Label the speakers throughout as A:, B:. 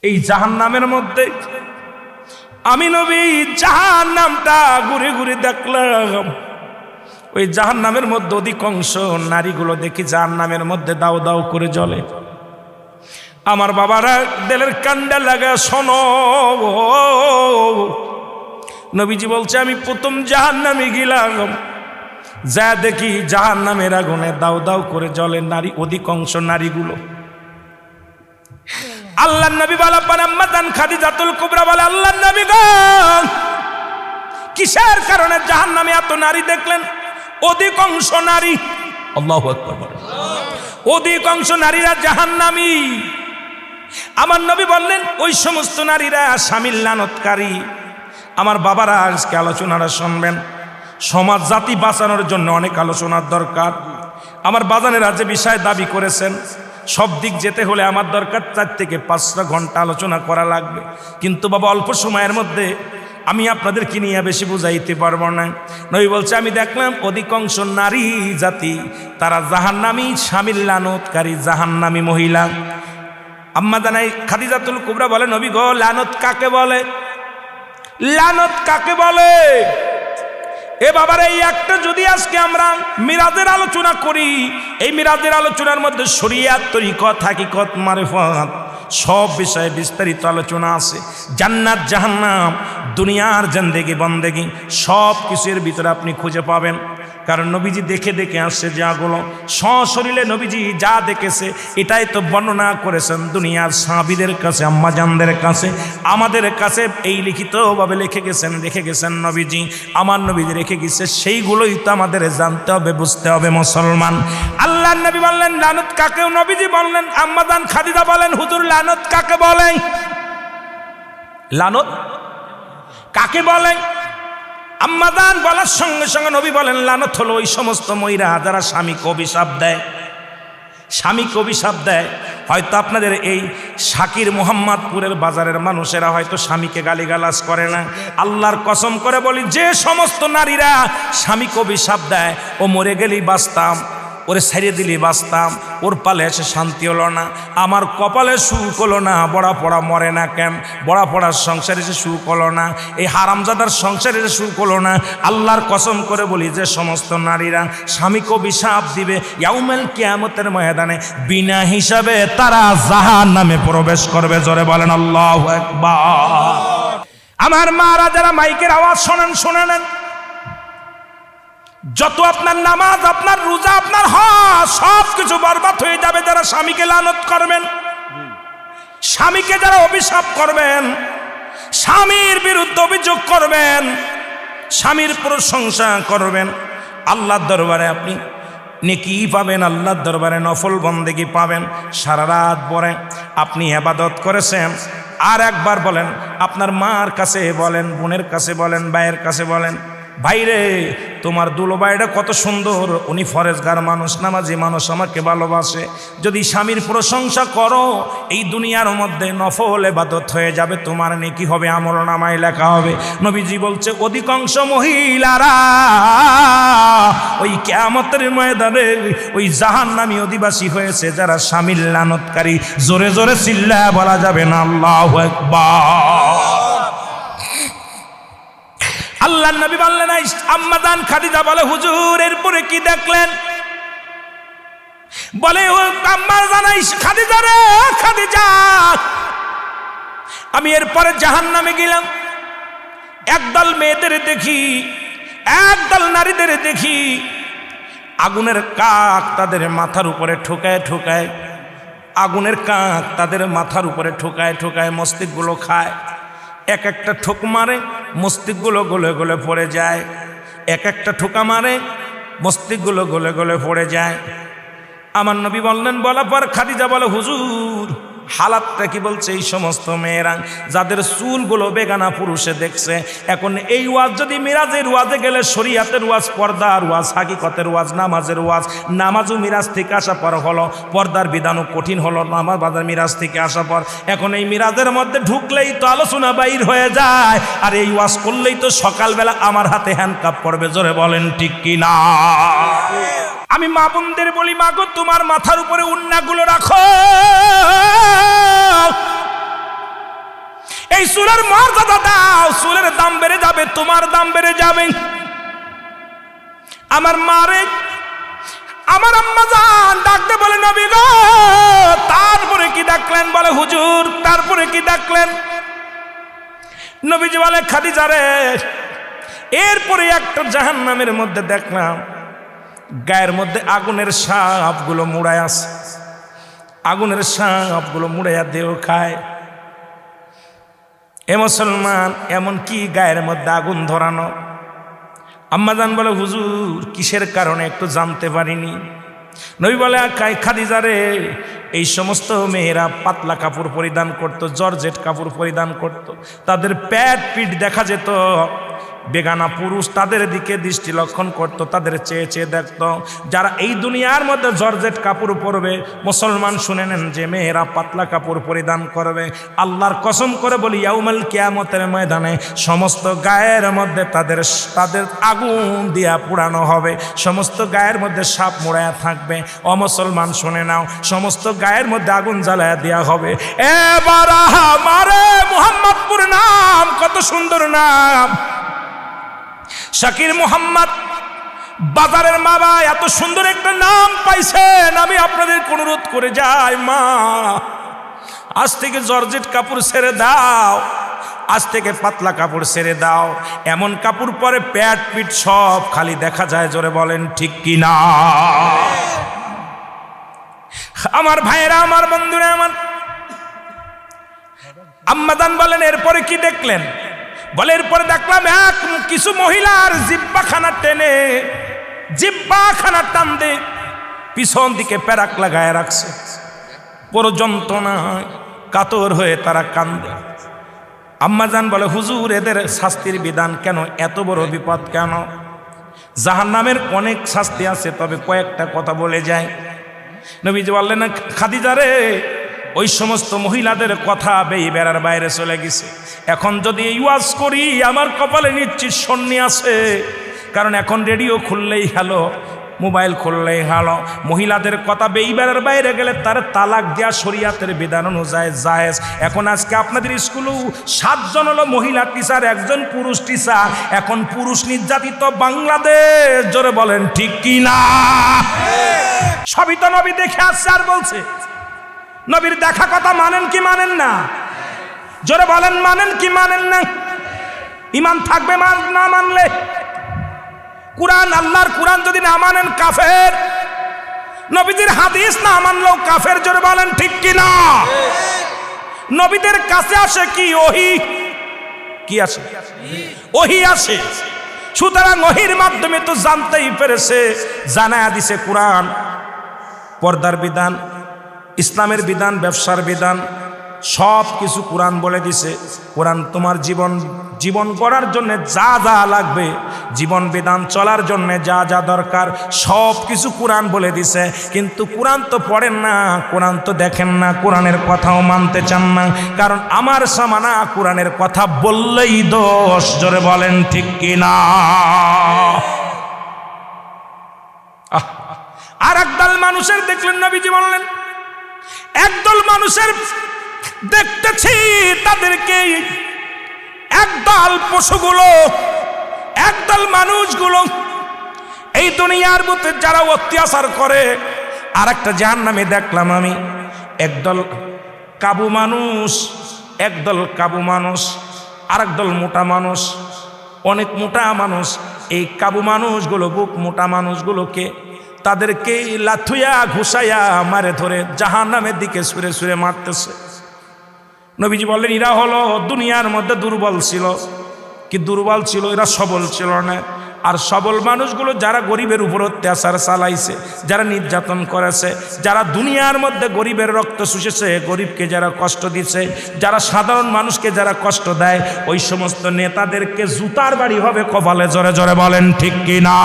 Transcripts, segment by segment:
A: এই জাহান্নামের মধ্যে আমি নবী জাহান্নামটা ঘুরে ঘুরে দেখলাম। ওই জাহান্নামের মধ্যে অধিকাংশ নারীগুলো দেখি জাহান্নামের মধ্যে দাও দাও করে জ্বলে। আমার বাবারা দিলের কান্ডা লাগা শোনো, নবীজি বলছে আমি প্রথম জাহান্নামে গেলাম, যা দেখি জাহান্নামের আগুনে দাও দাও করে জ্বলে নারী, অধিকাংশ নারীগুলো। আল্লাহর নবী বলা পান আম্মা জান খাদিজাতুল কুবরা বলে, আল্লাহর নবী গো কিসের কারণে জাহান্নামে এত নারী দেখলেন? অধিকাংশ নারী, আল্লাহু আকবার, অধিকাংশ নারীরা জাহান্নামী। আমার নবী বললেন ওই সমস্ত নারীরা স্বামীর লানতকারী। আমার বাবারা আজকে আলোচনাটা শুনবেন, সমাজ জাতি বাঁচানোর জন্য অনেক আলোচনার দরকার। আমার বাজানেরা যে বিষয় দাবি করেছেন, সব দিক যেতে হলে আমার দরকার 4 থেকে 5টা ঘন্টা আলোচনা করা লাগবে। কিন্তু বাবা অল্প সময়ের মধ্যে আমি আপনাদেরকে নিয়ে বেশি বুঝাইতে পারবো না। নবী বলছে আমি দেখলাম অধিকাংশ নারী জাতি তারা জাহান্নামী, স্বামীর লানতকারী জাহান্নামী মহিলা। আম্মা জানাই খাদিজাতুল কুবরা বলে, নবী গো লানত কাকে বলে? লানত কাকে বলে? এ বাবার এই একটা যদি আজকে আমরা মিরাজের আলোচনা করি, এই মিরাজের আলোচনার মধ্যে শরিয়াত, তরিকত, হাকিকত, মারিফত সব বিষয়ে বিস্তারিত আলোচনা আছে। জান্নাত, জাহান্নাম, দুনিয়ার জিন্দেগি বন্দেগি সব কিছুর ভিতরে আপনি খুঁজে পাবেন। কারণ নবীজি দেখে দেখে আসছে যাগুলো, সশরীরে নবীজি যা দেখেছে এটাই তো বর্ণনা করেছেন দুনিয়ার সাহাবীদের কাছে, আম্মাজানদের কাছে, আমাদের কাছে এই লিখিতভাবে রেখে গেছেন নবীজি। আমার নবীজি রেখে গেছে, সেইগুলোই তো আমাদের জানতে হবে, বুঝতে হবে মুসলমান। আল্লাহর নবী বললেন লানত কাকে? নবীজি বললেন, আম্মাজান খাদিজা বলেন হুজুর লানত কাকে বলে? লানত কাকে বলে? আম্মাজান বলার সঙ্গে সঙ্গে নবী বলেন লানত হলো ওই সমস্ত মহিলা যারা স্বামীকে অভিশাপ দেয়। স্বামীকে অভিশাপ দেয়। হয়তো আপনাদের এই শাকির মোহাম্মদপুরের বাজারের মানুষেরা হয়তো স্বামীকে গালিগালাজ করে না। আল্লাহর কসম করে বলি, যে সমস্ত নারীরা স্বামীকে অভিশাপ দেয়, ও মরে গেলেই বাঁচতাম, ওরে ছেড়ে দিলি বাঁচতাম, ওর পালে এসে শান্তি হলো না, আমার কপালে সুখ হলো না, বড়া পড়া মরে না কেন, বড়া পড়ার সংসারে এসে সুখ হলো না, এই হারামজাদার সংসারে এসে সুখ হলো না। আল্লাহর কসম করে বলি, যে সমস্ত নারীরা স্বামীকে অভিশাপ দিবে ইয়াউমেল কিয়ামতের ময়দানে বিনা হিসাবে তারা জাহান্নামে প্রবেশ করবে। জোরে বলেন আল্লাহু আকবার। আমার মারা যারা মাইকের আওয়াজ শোনেন, শুনে নেন, যত আপনার নামাজ, আপনার রোজা, আপনার হজ সব কিছু বরবাদ হয়ে যাবে যারা স্বামীকে লানত করবেন, স্বামীকে যারা অভিশাপ করবেন, স্বামীর বিরুদ্ধে অভিযোগ করবেন, স্বামীর প্রশংসা করবেন। আল্লাহর দরবারে আপনি নেকি পাবেন, আল্লাহর দরবারে নফল বন্দেগি পাবেন। সারা রাত পরে আপনি ইবাদত করেছেন, আর একবার বলেন, আপনার মার কাছে বলেন, বোনের কাছে বলেন, ভাইয়ের কাছে বলেন, ভাইরে তোমার দুলোবাইটা কত সুন্দর, উনি ফরেজগার মানুষ, নামাজি মানুষ, আমাকে ভালোবাসে। যদি স্বামীর প্রশংসা করো, এই দুনিয়ার মধ্যে নফল ইবাদত হয়ে যাবে, তোমার নেকি হবে, আমলনামায় লেখা হবে। নবীজি বলছে অধিকাংশ মহিলারা ওই কিয়ামতের ময়দানে ওই জাহান্নামী অধিবাসী হয়েছে যারা স্বামীর লানতকারী। জোরে জোরে চিল্লায়া বলা যাবে না আল্লাহু আকবার। আল্লাহর নবী বললেন, আম্মাজান খাদিজা বলে হুজুর এরপরে কি দেখলেন? বলে ও আম্মাজান খাদিজা রে, খাদিজা আমি এরপরে জাহান্নামে গেলাম, একদল মেয়েদের দেখি, একদল নারীদের দেখি, আগুনের কাক তাদের মাথার উপরে ঠোকায় ঠোকায়, আগুনের কাক তাদের মাথার উপরে ঠোকায় ঠোকায় মস্তিষ্কগুলো খায়। এক একটা ঠোক মারে, মস্তিষ্কগুলো গলে গলে পড়ে যায়, এক একটা ঠোকা মারে, মস্তিষ্কগুলো গলে গলে পড়ে যায়। আমার নবী বললেন, বলার পর খাদিজা বলে হুজুর হালাতটা কি? বলছে এই সমস্ত মেয়েরা যাদের চুলগুলো বেগানা পুরুষে দেখছে। এখন এই ওয়াজ যদি মিরাজের ওয়াজে গেলে শরীয়তের ওয়াজ, পর্দার ওয়াজ, হাকিকতের ওয়াজ, নামাজের ওয়াজ, নামাজও মিরাজ থেকে আসা পর হলো, পর্দার বিধানও কঠিন হলো নামাজ বাজার মিরাজ থেকে আসা পর। এখন এই মিরাজের মধ্যে ঢুকলেই তো আলোচনা বাইর হয়ে যায়, আর এই ওয়াজ করলেই তো সকালবেলা আমার হাতে হ্যান্ডকাপ পড়বে। জোরে বলেন ঠিক কি না? আমি মা বোনদের বলি, মা গো তোমার মাথার উপরে উন্নাগুলো রাখো, এই চুলের মর্যাদা দাও, চুলের দাম বেড়ে যাবে, তোমার দাম বেড়ে যাবে। আমার মারে, আমার আম্মা জান ডাকতে বলে নবী গো, তারপরে কি ডাকলেন? বলে হুজুর তারপরে কি ডাকলেন? নবীজি বলে খাদিজা রে, এরপরে একটা জাহান্নামের মধ্যে দেখলাম গায়ের মধ্যে আগুনের সাপগুলো মুড়ায় আছে, আগুনের সাপগুলো মুড়াইয়া দেহ খায়। এ মুসলমান, এমন কি গায়ের মধ্যে আগুন ধরানো? আম্মাজান বলে হুজুর কিসের কারণে একটু জানতে পারিনি। নবী বলে খাদিজা রে, এই সমস্ত মেয়েরা পাতলা কাপড় পরিধান করত, জর্জেট কাপড় পরিধান করত, তাদের পেট পিঠ দেখা যেত, বেগানা পুরুষ তাদের দিকে দৃষ্টি লক্ষণ করত, তাদের চেয়ে চেয়ে দেখত। যারা এই দুনিয়ার মধ্যে জর্জেট কাপড় পরবে, মুসলমান শুনে নেন, যে মেয়েরা পাতলা কাপড় পরিধান করবে, আল্লাহর কসম করে বলি ইয়াউমাল কিয়ামতের ময়দানে সমস্ত গায়ের মধ্যে তাদের আগুন দিয়া পোড়ানো হবে, সমস্ত গায়ের মধ্যে সাপ মোড়ায়া থাকবে। ও মুসলমান শুনে নাও, সমস্ত গায়ের মধ্যে আগুন জ্বালায়া দেওয়া হবে। এবার আমারে মুহাম্মদপুর নাম, কত সুন্দর নাম, শাকির মোহাম্মদ বাজারের মা বাবা এত সুন্দর একটা নাম পাইছেন। আমি আপনাদের অনুরোধ করে যাই, মা আজ থেকে জর্জেট কাপড় ছেড়ে দাও, আজ থেকে পাতলা কাপড় ছেড়ে দাও। এমন কাপড় পরে পেট পিঠ সব খালি দেখা যায়, জোরে বলেন ঠিক কিনা? আমার ভাইয়েরা, আমার বন্ধুরা, আমার আম্মাজান বলেন এরপরে কি দেখলেন? বলে এরপরে দেখলাম কিছু মহিলার জিব্বাখানা টেনে, জিব্বাখানা টান দে পিছন দিকে প্যারাক লাগায় রাখছে, পুরো যন্ত্রণায় কাতর হয়ে তারা কান্দে। আম্মাজান বলে হুজুর এদের শাস্তির বিধান কেন? এত বড় বিপদ কেন? জাহান্নামের অনেক শাস্তি আছে, তবে কয়েকটা কথা বলে যায়। নবীজি বললেন খাদিজা রে, ওই সমস্ত মহিলাদের কথা বেড়ার বাইরে চলে গেছে। এখন যদি এই ওয়াজ করি আমার কপালে নিশ্চিত শূন্য আছে, কারণ এখন রেডিও খুললেই হ্যালো, মোবাইল খুললেই হ্যালো। মহিলাদের কথা বেড়ার বাইরে গেলে তার তালাক দেওয়া শরিয়াতের বিধান অনুযায়ী জায়েজ। এখন আজকে আপনাদের স্কুলেও 7 জন হলো মহিলা টিচার, 1 জন পুরুষ টিচার। এখন পুরুষ নির্যাতিত বাংলাদেশ, জোরে বলেন ঠিক কি না? সবই তো নবী দেখে আসছে আর বলছে। নবীর দেখা কথা মানেন কি মানেন না? জোরে বলেন মানেন কি মানেন না? ঈমান থাকবে না মানলে? কুরআন, আল্লাহর কুরআন যদি না মানেন কাফের। নবীদের হাদিস না মানলেও কাফের, জোরে বলেন ঠিক কি না? নবীদের কাছে আসে কি? ওহী। কি আসে? ওহী আসে। সুতরাং ওহীর মাধ্যমে তো জানতেই পেরেছে, জানায়া দিছে কুরআন পর্দার বিধান, ইসলামের বিধান, ব্যবসার বিধান, সব কিছু কোরআন বলে দিছে। কোরআন তোমার জীবন গড়ার জন্য যা যা লাগবে, জীবন বিধান চলার জন্য যা যা দরকার সব কিছু কোরআন বলে দিছে। কিন্তু কোরআন তো পড়েন না, কোরআন তো দেখেন না, কোরআনের কথাও মানতে চান না। কারণ আমার সামানা কোরআনের কথা বললেই দোষ, জোরে বলেন ঠিক কিনা? আর একদল মানুষের দেখলেন, নবীজি বললেন একদল মানুষের দেখতেছি তাদেরকে, একদল পশুগুলো, একদল মানুষগুলো এই দুনিয়ার মধ্যে যারা অত্যাচার করে। আর একটা জাহান্নামে দেখলাম আমি একদল কাবু মানুষ, একদল কাবু মানুষ, আর একদল মোটা মানুষ, অনেক মোটা মানুষ। এই কাবু মানুষগুলো, বুক মোটা মানুষগুলোকে তাদেরকে লাথুয়া ঘুষাইয়া মারে ধরে জাহান্নামের দিকে সুরে সুরে মারতেছে। নবীজি বললেন এরা হলো দুনিয়ার মধ্যে দুর্বল ছিল। কি দুর্বল ছিল? এরা সবল ছিল না। আর সবল মানুষগুলো যারা গরিবের উপর অত্যাচার চালাইছে, যারা নির্যাতন করেছে, যারা দুনিয়ার মধ্যে গরিবের রক্ত শুষেছে, গরিবকে যারা কষ্ট দিচ্ছে, যারা সাধারণ মানুষকে যারা কষ্ট দেয়, ওই সমস্ত নেতাদেরকে জুতার বাড়ি হবে কপালে, জোরে জোরে বলেন ঠিক কিনা?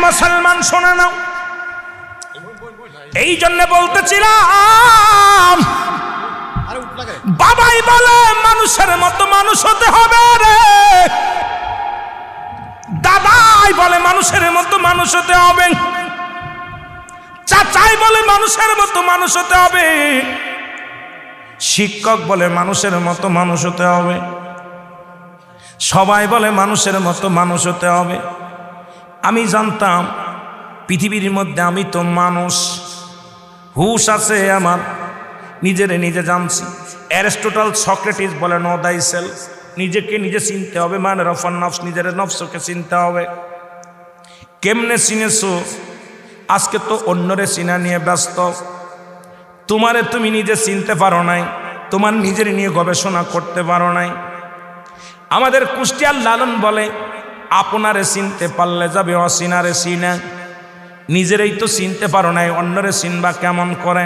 A: মুসলমান শোনা নাও, এই জন্য বলতেছিলাম বাবাই বলে মানুষের মতো মানুষ হতে হবে রে, দাদাই বলে মানুষের মতো মানুষ হতে হবে, চাচাই বলে মানুষের মতো মানুষ হতে হবে, শিক্ষক বলে মানুষের মতো মানুষ হতে হবে, সবাই বলে মানুষের মতো মানুষ হতে হবে। আমি জানতাম পৃথিবীর মধ্যে আমি তো মানুষ, হুশ আছে আমার, নিজেরে নিজে জানছি। অ্যারিস্টটল সক্রেটিস বলে নো দাই সেলফ, নিজেকে নিজে চিনতে হবে, মানে রফার নফস, নিজের নফসকে চিনতে হবে। কেমনে চিনেছো? আজকে তো অন্যরে চিনা নিয়ে ব্যস্ত, তোমারে তুমি নিজে চিনতে পারো নাই, তোমার নিজের নিয়ে গবেষণা করতে পারো নাই। আমাদের কুষ্টিয়ার লালন বলে আপনারে চিনতে পারলে যাবে অচিনারে চিনা, নিজেরই তো চিনতে পারো নাই, অন্যরে চিনবা কেমন করে?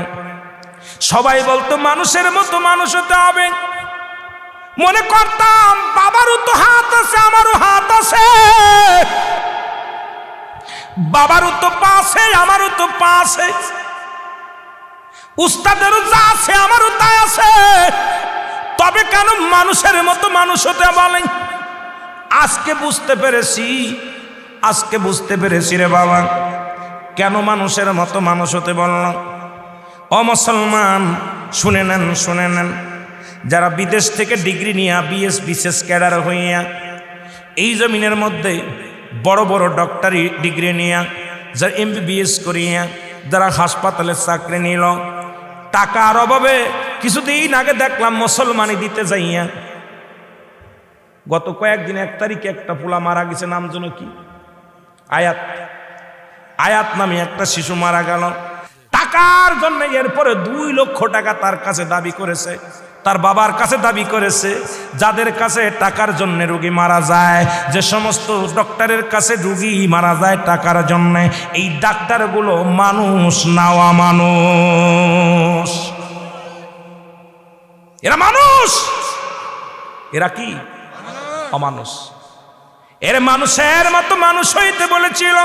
A: সবাই বলতো মানুষের মতো মানুষ হতে হবে। মনে করতাম বাবারও তো হাত আছে, আমারও হাত আছে, বাবারও তো পা আছে, আমারও তো পা আছে, উস্তাদেরও যা আছে আমারও তাই আছে, তবে কেন মানুষের মতো মানুষ হতে বলেন? আজকে বুঝতে পেরেছি রে বাবা, কেন মানুষের মতো মানুষ হতে বললাম। ও মুসলমান, শুনে নেন, যারা বিদেশ থেকে ডিগ্রি নিয়ে বিএস বিশেষ ক্যাডার হইয়া এই জমিনের মধ্যে বড় বড় ডক্টরি ডিগ্রি নিয়ে, যারা MBBS করিয়া, যারা হাসপাতালে চাকরি নিল, টাকার অভাবে কিছুদিন আগে দেখলাম মুসলমানি দিতে যাইয়া, গত কয়েকদিন 1 তারিখে একটা পোলা মারা গেছে, নাম যেন কি, আয়াত নামে একটা শিশু মারা গেল টাকার জন্য। এরপরে 2 লক্ষ টাকা তার কাছে দাবি করেছে, তার বাবার কাছে দাবি করেছে। যাদের কাছে টাকার জন্য রোগী মারা যায়, যে সমস্ত ডক্টরের কাছে রোগী মারা যায় টাকার জন্য, এই ডাক্তারগুলো মানুষ না অমানুষ? এরা মানুষ, এরা কি অমানুষ? এর মানুষের মতো মানুষ হইতে বলেছিল।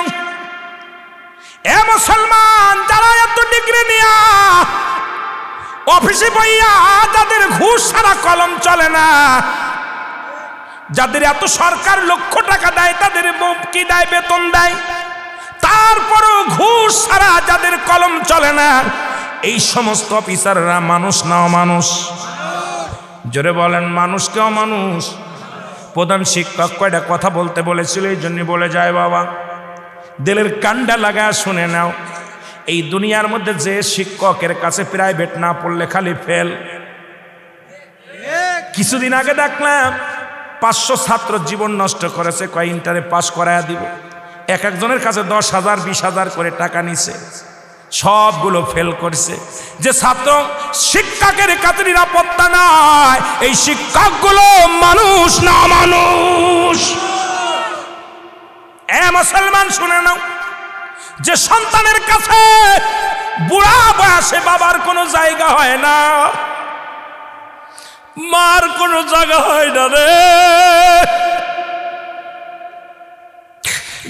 A: এ মুসলমান, যারা এত ডিগ্রি নিয়া অফিসে বইয়া, যাদের ঘুষ ছাড়া কলম চলে না, যাদের এত সরকার লক্ষ টাকা দেয়, তাদের কি দেয়, বেতন দেয়, তারপরও ঘুষ ছাড়া যাদের কলম চলে না, এই সমস্ত অফিসাররা মানুষ না অমানুষ? জোরে বলেন, মানুষ কে অমানুষ? প্রধান শিক্ষক কয়টা কথা বলতে বলেছিল, এই জন্য বলে যায় বাবা, দিলের কান্ডা লাগায় শুনে নাও। এই দুনিয়ার মধ্যে যে শিক্ষকের কাছে প্রাইভেট না পড়লে খালি ফেল। কিছুদিন আগে দেখলাম 500 ছাত্র জীবন নষ্ট করেছে, কয় ইন্টারে পাস করায়া দিব, এক একজনের কাছে 10,000 20,000 করে টাকা নিছে, সবগুলো ফেল করছে। যে ছাত্র শিক্ষকের কাছে নিরাপত্তা নাই, এই শিক্ষকগুলো মানুষ না অমানুষ? এ মুসলমান, শুনে নাও, যে সন্তানের কাছে বুড়া বয়সে বাবার কোনো জায়গা হয় না, মার কোনো জায়গা হয় না রে,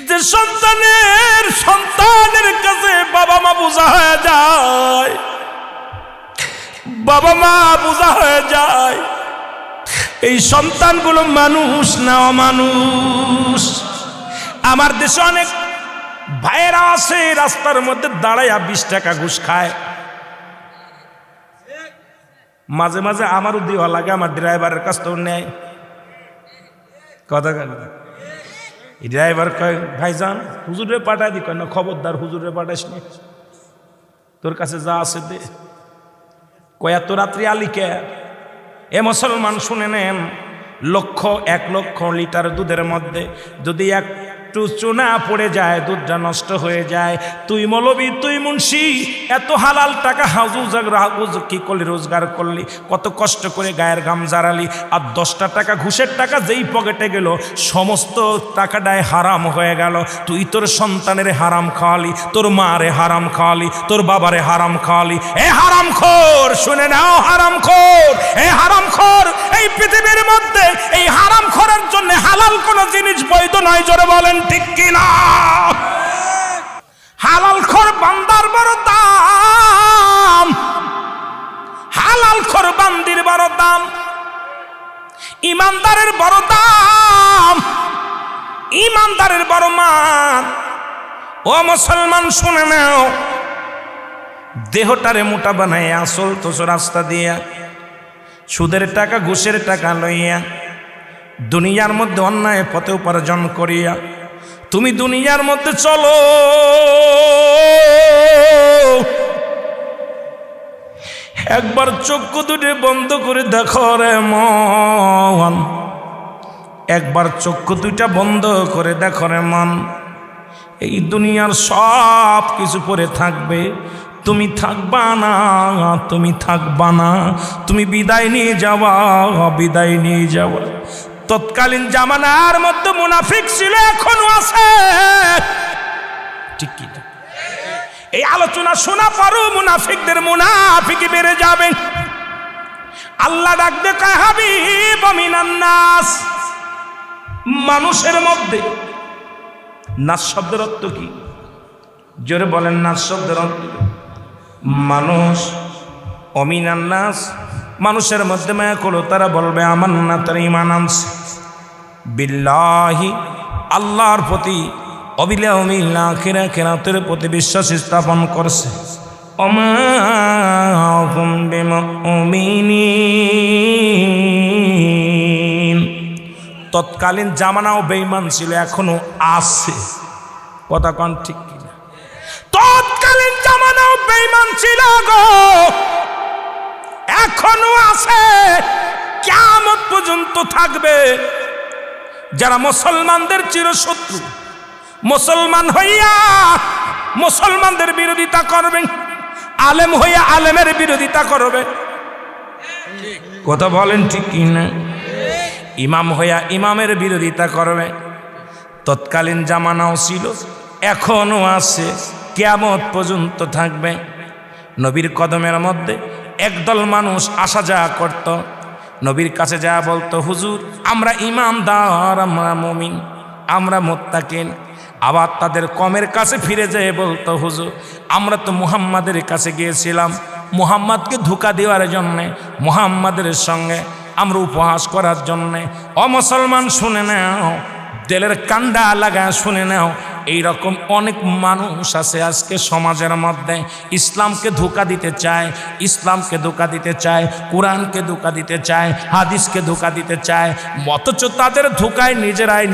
A: যে সন্তানের কাছে বাবা মা বোঝা হয়ে যায়, বাবা মা বোঝা হয়ে যায়, এই সন্তানগুলো মানুষ না অমানুষ? আমার দেশে অনেক ভাইয়েরা আছে, রাস্তার মধ্যে দাঁড়াইয়া 20 টাকা ঘুষ খায়। মাঝে মাঝে আমারও দেওয়া লাগে, আমার ড্রাইভারের কাছ থেকে নেয়। কথা ড্রাইভার কয়, ভাইজান হুজুরে পাঠাই দি, কয় না খবরদার হুজুরে পাঠাইস নি, তোর কাছে যা আছে দে। কয় এত রাত্রি আলিকে? এ মুসলমান, শুনে নেন, 1 লক্ষ লিটার দুধের মধ্যে যদি একটু চুনা পড়ে যায়, দুধটা নষ্ট হয়ে যায়। তুই মৌলবি, তুই মুন্সি, এত হালাল টাকা হাউজ কি করলি, রোজগার করলি, কত কষ্ট করে গায়ের ঘাম জারালি, আর 10টা টাকা ঘুষের টাকা যেই পকেটে গেল, সমস্ত টাকাটাই হারাম হয়ে গেল। তুই তোর সন্তানের হারাম খাওয়ালি, তোর মারে হারাম খাওয়ালি, তোর বাবারে হারাম খাওয়ালি। এ হারামখোর, শুনে নাও হারামখোর, এ হারামখোর, এই পৃথিবীর মধ্যে এই হারামখোরের জন্য হালাল কোন জিনিস বৈধ নয়। জোরে বলেন ঠিক কিনা? হালালখোর বান্দার বড় দাম, হালালখোর বান্দির বড় দাম, ইমানদারের বড় দাম, ইমানদারের বড় মান। ও মুসলমান, শুনে নাও, দেহটারে মোটা বানায় চলতো রাস্তা দিয়া, সুদের টাকা ঘুষের টাকা লইয়া দুনিয়ার মধ্যে অন্যায় পথে উপার্জন করিয়া তুমি দুনিয়ার মধ্যে চলো, একবার চক্ষু দুটি বন্ধ করে দেখো রে মন, একবার চক্ষু দুইটা বন্ধ করে দেখো রে মন, এই দুনিয়ার সব কিছু পরে থাকবে, তুমি থাকবা না, তুমি থাকবা না, তুমি বিদায় নিয়ে যাওয়া, বিদায় নিয়ে যাওয়া। তৎকালীন জামানার মধ্যে মুনাফিক ছিল, এখনো আছে, ঠিক কি না? এই আলোচনা শোনা পরও মুনাফিকদের মুনাফিকি বেড়ে যাবে। আল্লাহ ডাকবে কয় হাবিব মিনান নাস, মানুষের মধ্যে। নাস শব্দের অর্থ কি? জোরে বলেন, নাস শব্দের অর্থ মানুষ। অমিনান নাস, মানুষের মধ্যে মায়া করো, তারা বলবে আমান্না, তারা ঈমান আনছে বিল্লাহি, আল্লাহর প্রতি, অবিল আখিরাতের প্রতি বিশ্বাস স্থাপন করছে। ওমা হুম বিমুমিনিন, তৎকালীন জামানাও বেঈমান ছিল, এখনো আছে। কথা কোন ঠিক কিনা? তৎকালীন জামানাও বেঈমান ছিল গো, এখনো আছে, কিয়ামত পর্যন্ত থাকবে। যারা মুসলমানদের চিরশত্রু, মুসলমান হইয়া মুসলমানদের বিরোধিতা করবে, আলেম হইয়া আলেমের বিরোধিতা করবে। কথা বলেন ঠিক কি না? ইমাম হইয়া ইমামের বিরোধিতা করবে। তৎকালীন জামানাও ছিল, এখনো আছে, কিয়ামত পর্যন্ত থাকবে। নবীর কদমের মধ্যে একদল মানুষ আসা যাওয়া করত, নবীর কাছে যা বলতো, হুজুর আমরা ইমানদার, আমরা মুমিন, আমরা মুত্তাকিন। আবার তাদের কমের কাছে ফিরে যেয়ে বলতো, হুজুর আমরা তো মুহাম্মাদের কাছে গিয়েছিলাম, মুহাম্মাদকে ধোঁকা দেওয়ার জন্যে, মুহাম্মাদের সঙ্গে আমরা উপহাস করার জন্যে। অমুসলমান শুনে নাও, তেলের কান্ডা লাগা শুনে নাও, এইরকম অনেক মানুষ আছে আজকে সমাজের মধ্যে, ইসলামকে ধোঁকা দিতে চায়, ইসলামকে ধোঁকা দিতে চায়, কোরআনকে ধোঁকা দিতে চায়, হাদিসকে ধোঁকা দিতে চায়, অথচ তাদের ধোঁকায়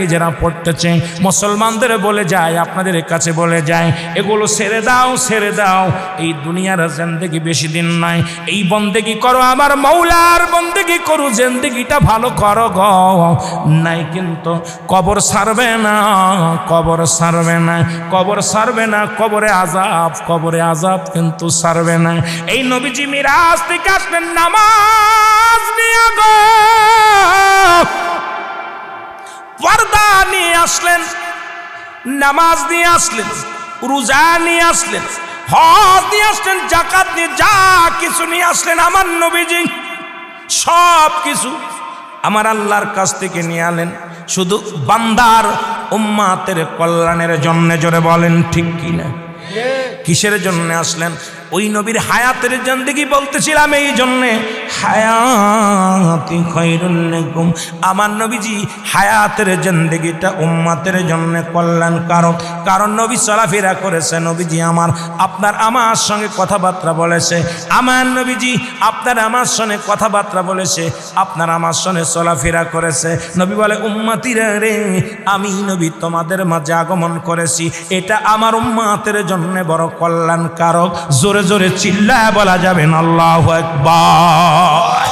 A: নিজেরা পড়তেছে। মুসলমানদের বলে যায়, আপনাদের কাছে বলে যায়, এগুলো ছেড়ে দাও, ছেড়ে দাও, এই দুনিয়ার জিন্দেগি বেশি দিন নয়, এই বন্দেগি করো, আমার মৌলার বন্দেগি করো, জিন্দেগিটা ভালো করো গো, নাই কিন্তু কবর ছাড়বে না, কবর ছাড়বে না, কবর ছাড়বে না, কবরে আযাব, কবরে আযাব কিন্তু ছাড়বে না। এই নবীজি মিরাজ থেকে আসলেন নামাজ নিয়ে গো, পর্দা নিয়ে আসলেন, নামাজ নিয়ে আসলেন, রোজা নিয়ে আসলেন, হজ নিয়ে আসলেন, যাকাত নিয়ে, যা কিছু নিয়ে আসলেন আমার নবীজি, সব কিছু আমার আল্লাহর কাছ থেকে নিয়ে আলেন, শুধু বান্দার উম্মাতের কল্যাণের জন্য। জোরে বলেন ঠিক কিনা? কিসের জন্য আসলেন? ওই নবীর হায়াতের জিন্দেগি বলতেছিলাম, এই জন্যে হায়াতি খায়রুল লাকুম, আমার নবীজি হায়াতের জিন্দেগিটা উম্মাতের জন্য কল্যাণকারক। কারণ নবী চলাফেরা করেছে, নবীজি আপনার আমার সঙ্গে কথাবার্তা বলেছে, আমার নবীজি আপনার আমার সঙ্গে কথাবার্তা বলেছে, আপনার আমার সঙ্গে চলাফেরা করেছে। নবী বলে, উম্মাতিরা রে, আমি নবী তোমাদের মাঝে আগমন করেছি, এটা আমার উম্মাতের জন্য বড় কল্যাণকারক। জোরে জোরে চিল্লায় বলা যাবে না আল্লাহু আকবার।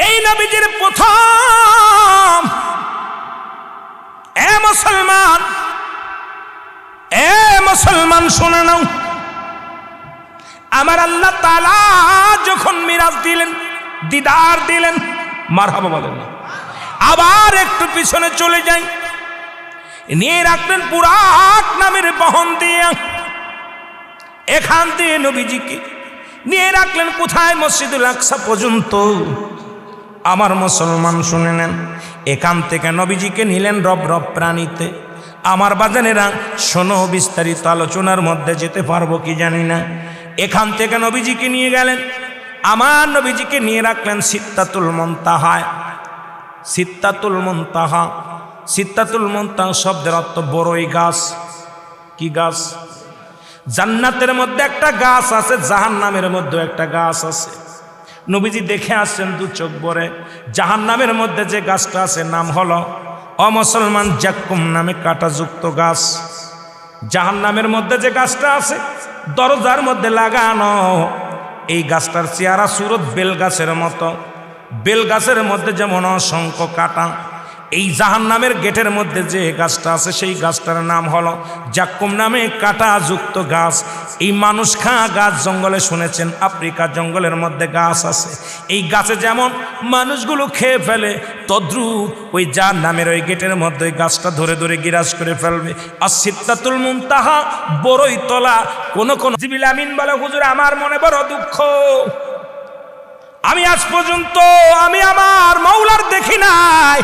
A: এই নবীজির প্রথম, এ মুসলমান, এ মুসলমান শুনে নাও, আমার আল্লাহ তাআলা যখন মিরাজ দিলেন, দিদার দিলেন, মারহাবা বলেন না, আবার একটু পিছনে চলে যাই, নিয়ে রাখলেন বুরাক নামের বহন দিয়ে, এখান থেকে নবীজিকে নিয়ে রাখলেন কোথায়? মসজিদুল আকসা পর্যন্ত। আমার মুসলমান শুনে নেন, এখান থেকে নবীজিকে নিলেন রব রব প্রাণীতে। আমার বাজানেরা শোনো, বিস্তারিত আলোচনার মধ্যে যেতে পারবো কি জানি না। এখান থেকে নবীজিকে নিয়ে গেলেন, আমার নবীজিকে নিয়ে রাখলেন সিদ্ধাতুল মুনতাহায়। সিদ্ধাতুল মুনতাহা, সিদ্ধাতুল মুনতাহা শব্দের অর্থ বড়ই গাছ। কি গাছ? জান্নাতের মধ্যে একটা গাছ আছে, জাহান্নামের মধ্যে একটা গাছ আছে। নবীজি দেখে আসছেন দু চোখ ভরে। জাহান্নামের মধ্যে যে গাছটা আছে নাম হলো অমুসলমান জাক্কুম নামে কাঁটাযুক্ত গাছ। জাহান্নামের মধ্যে যে গাছটা আছে দরজার মধ্যে লাগানো, এই গাছটার চেহারা সুরত বেল গাছের মতো। বেল গাছের মধ্যে যেমন অসংখ্য কাঁটা, এই জাহান্নামের গেটের মধ্যে যে গাছটা আছে সেই গাছটার নাম হলো জাক্কুম নামে কাঁটাযুক্ত গাছ। এই মানুষ খা গাছ জঙ্গলে শুনেছেন, আফ্রিকার জঙ্গলের মধ্যে গাছ আছে। এই গাছে যেমন মানুষগুলো খেয়ে ফেলে, তদ্রূপ ওই জাহান্নামের ওই গেটের মধ্যে ওই গাছটা ধরে ধরে গিরাজ করে ফেলবে। আর সিদরাতুল মুনতাহা বড়ই তলা। কোন জিবরিল আমিন বলে, হুজুর আমার মনে বড় দুঃখ, আমি আজ পর্যন্ত আমি আমার মাওলার দেখি নাই।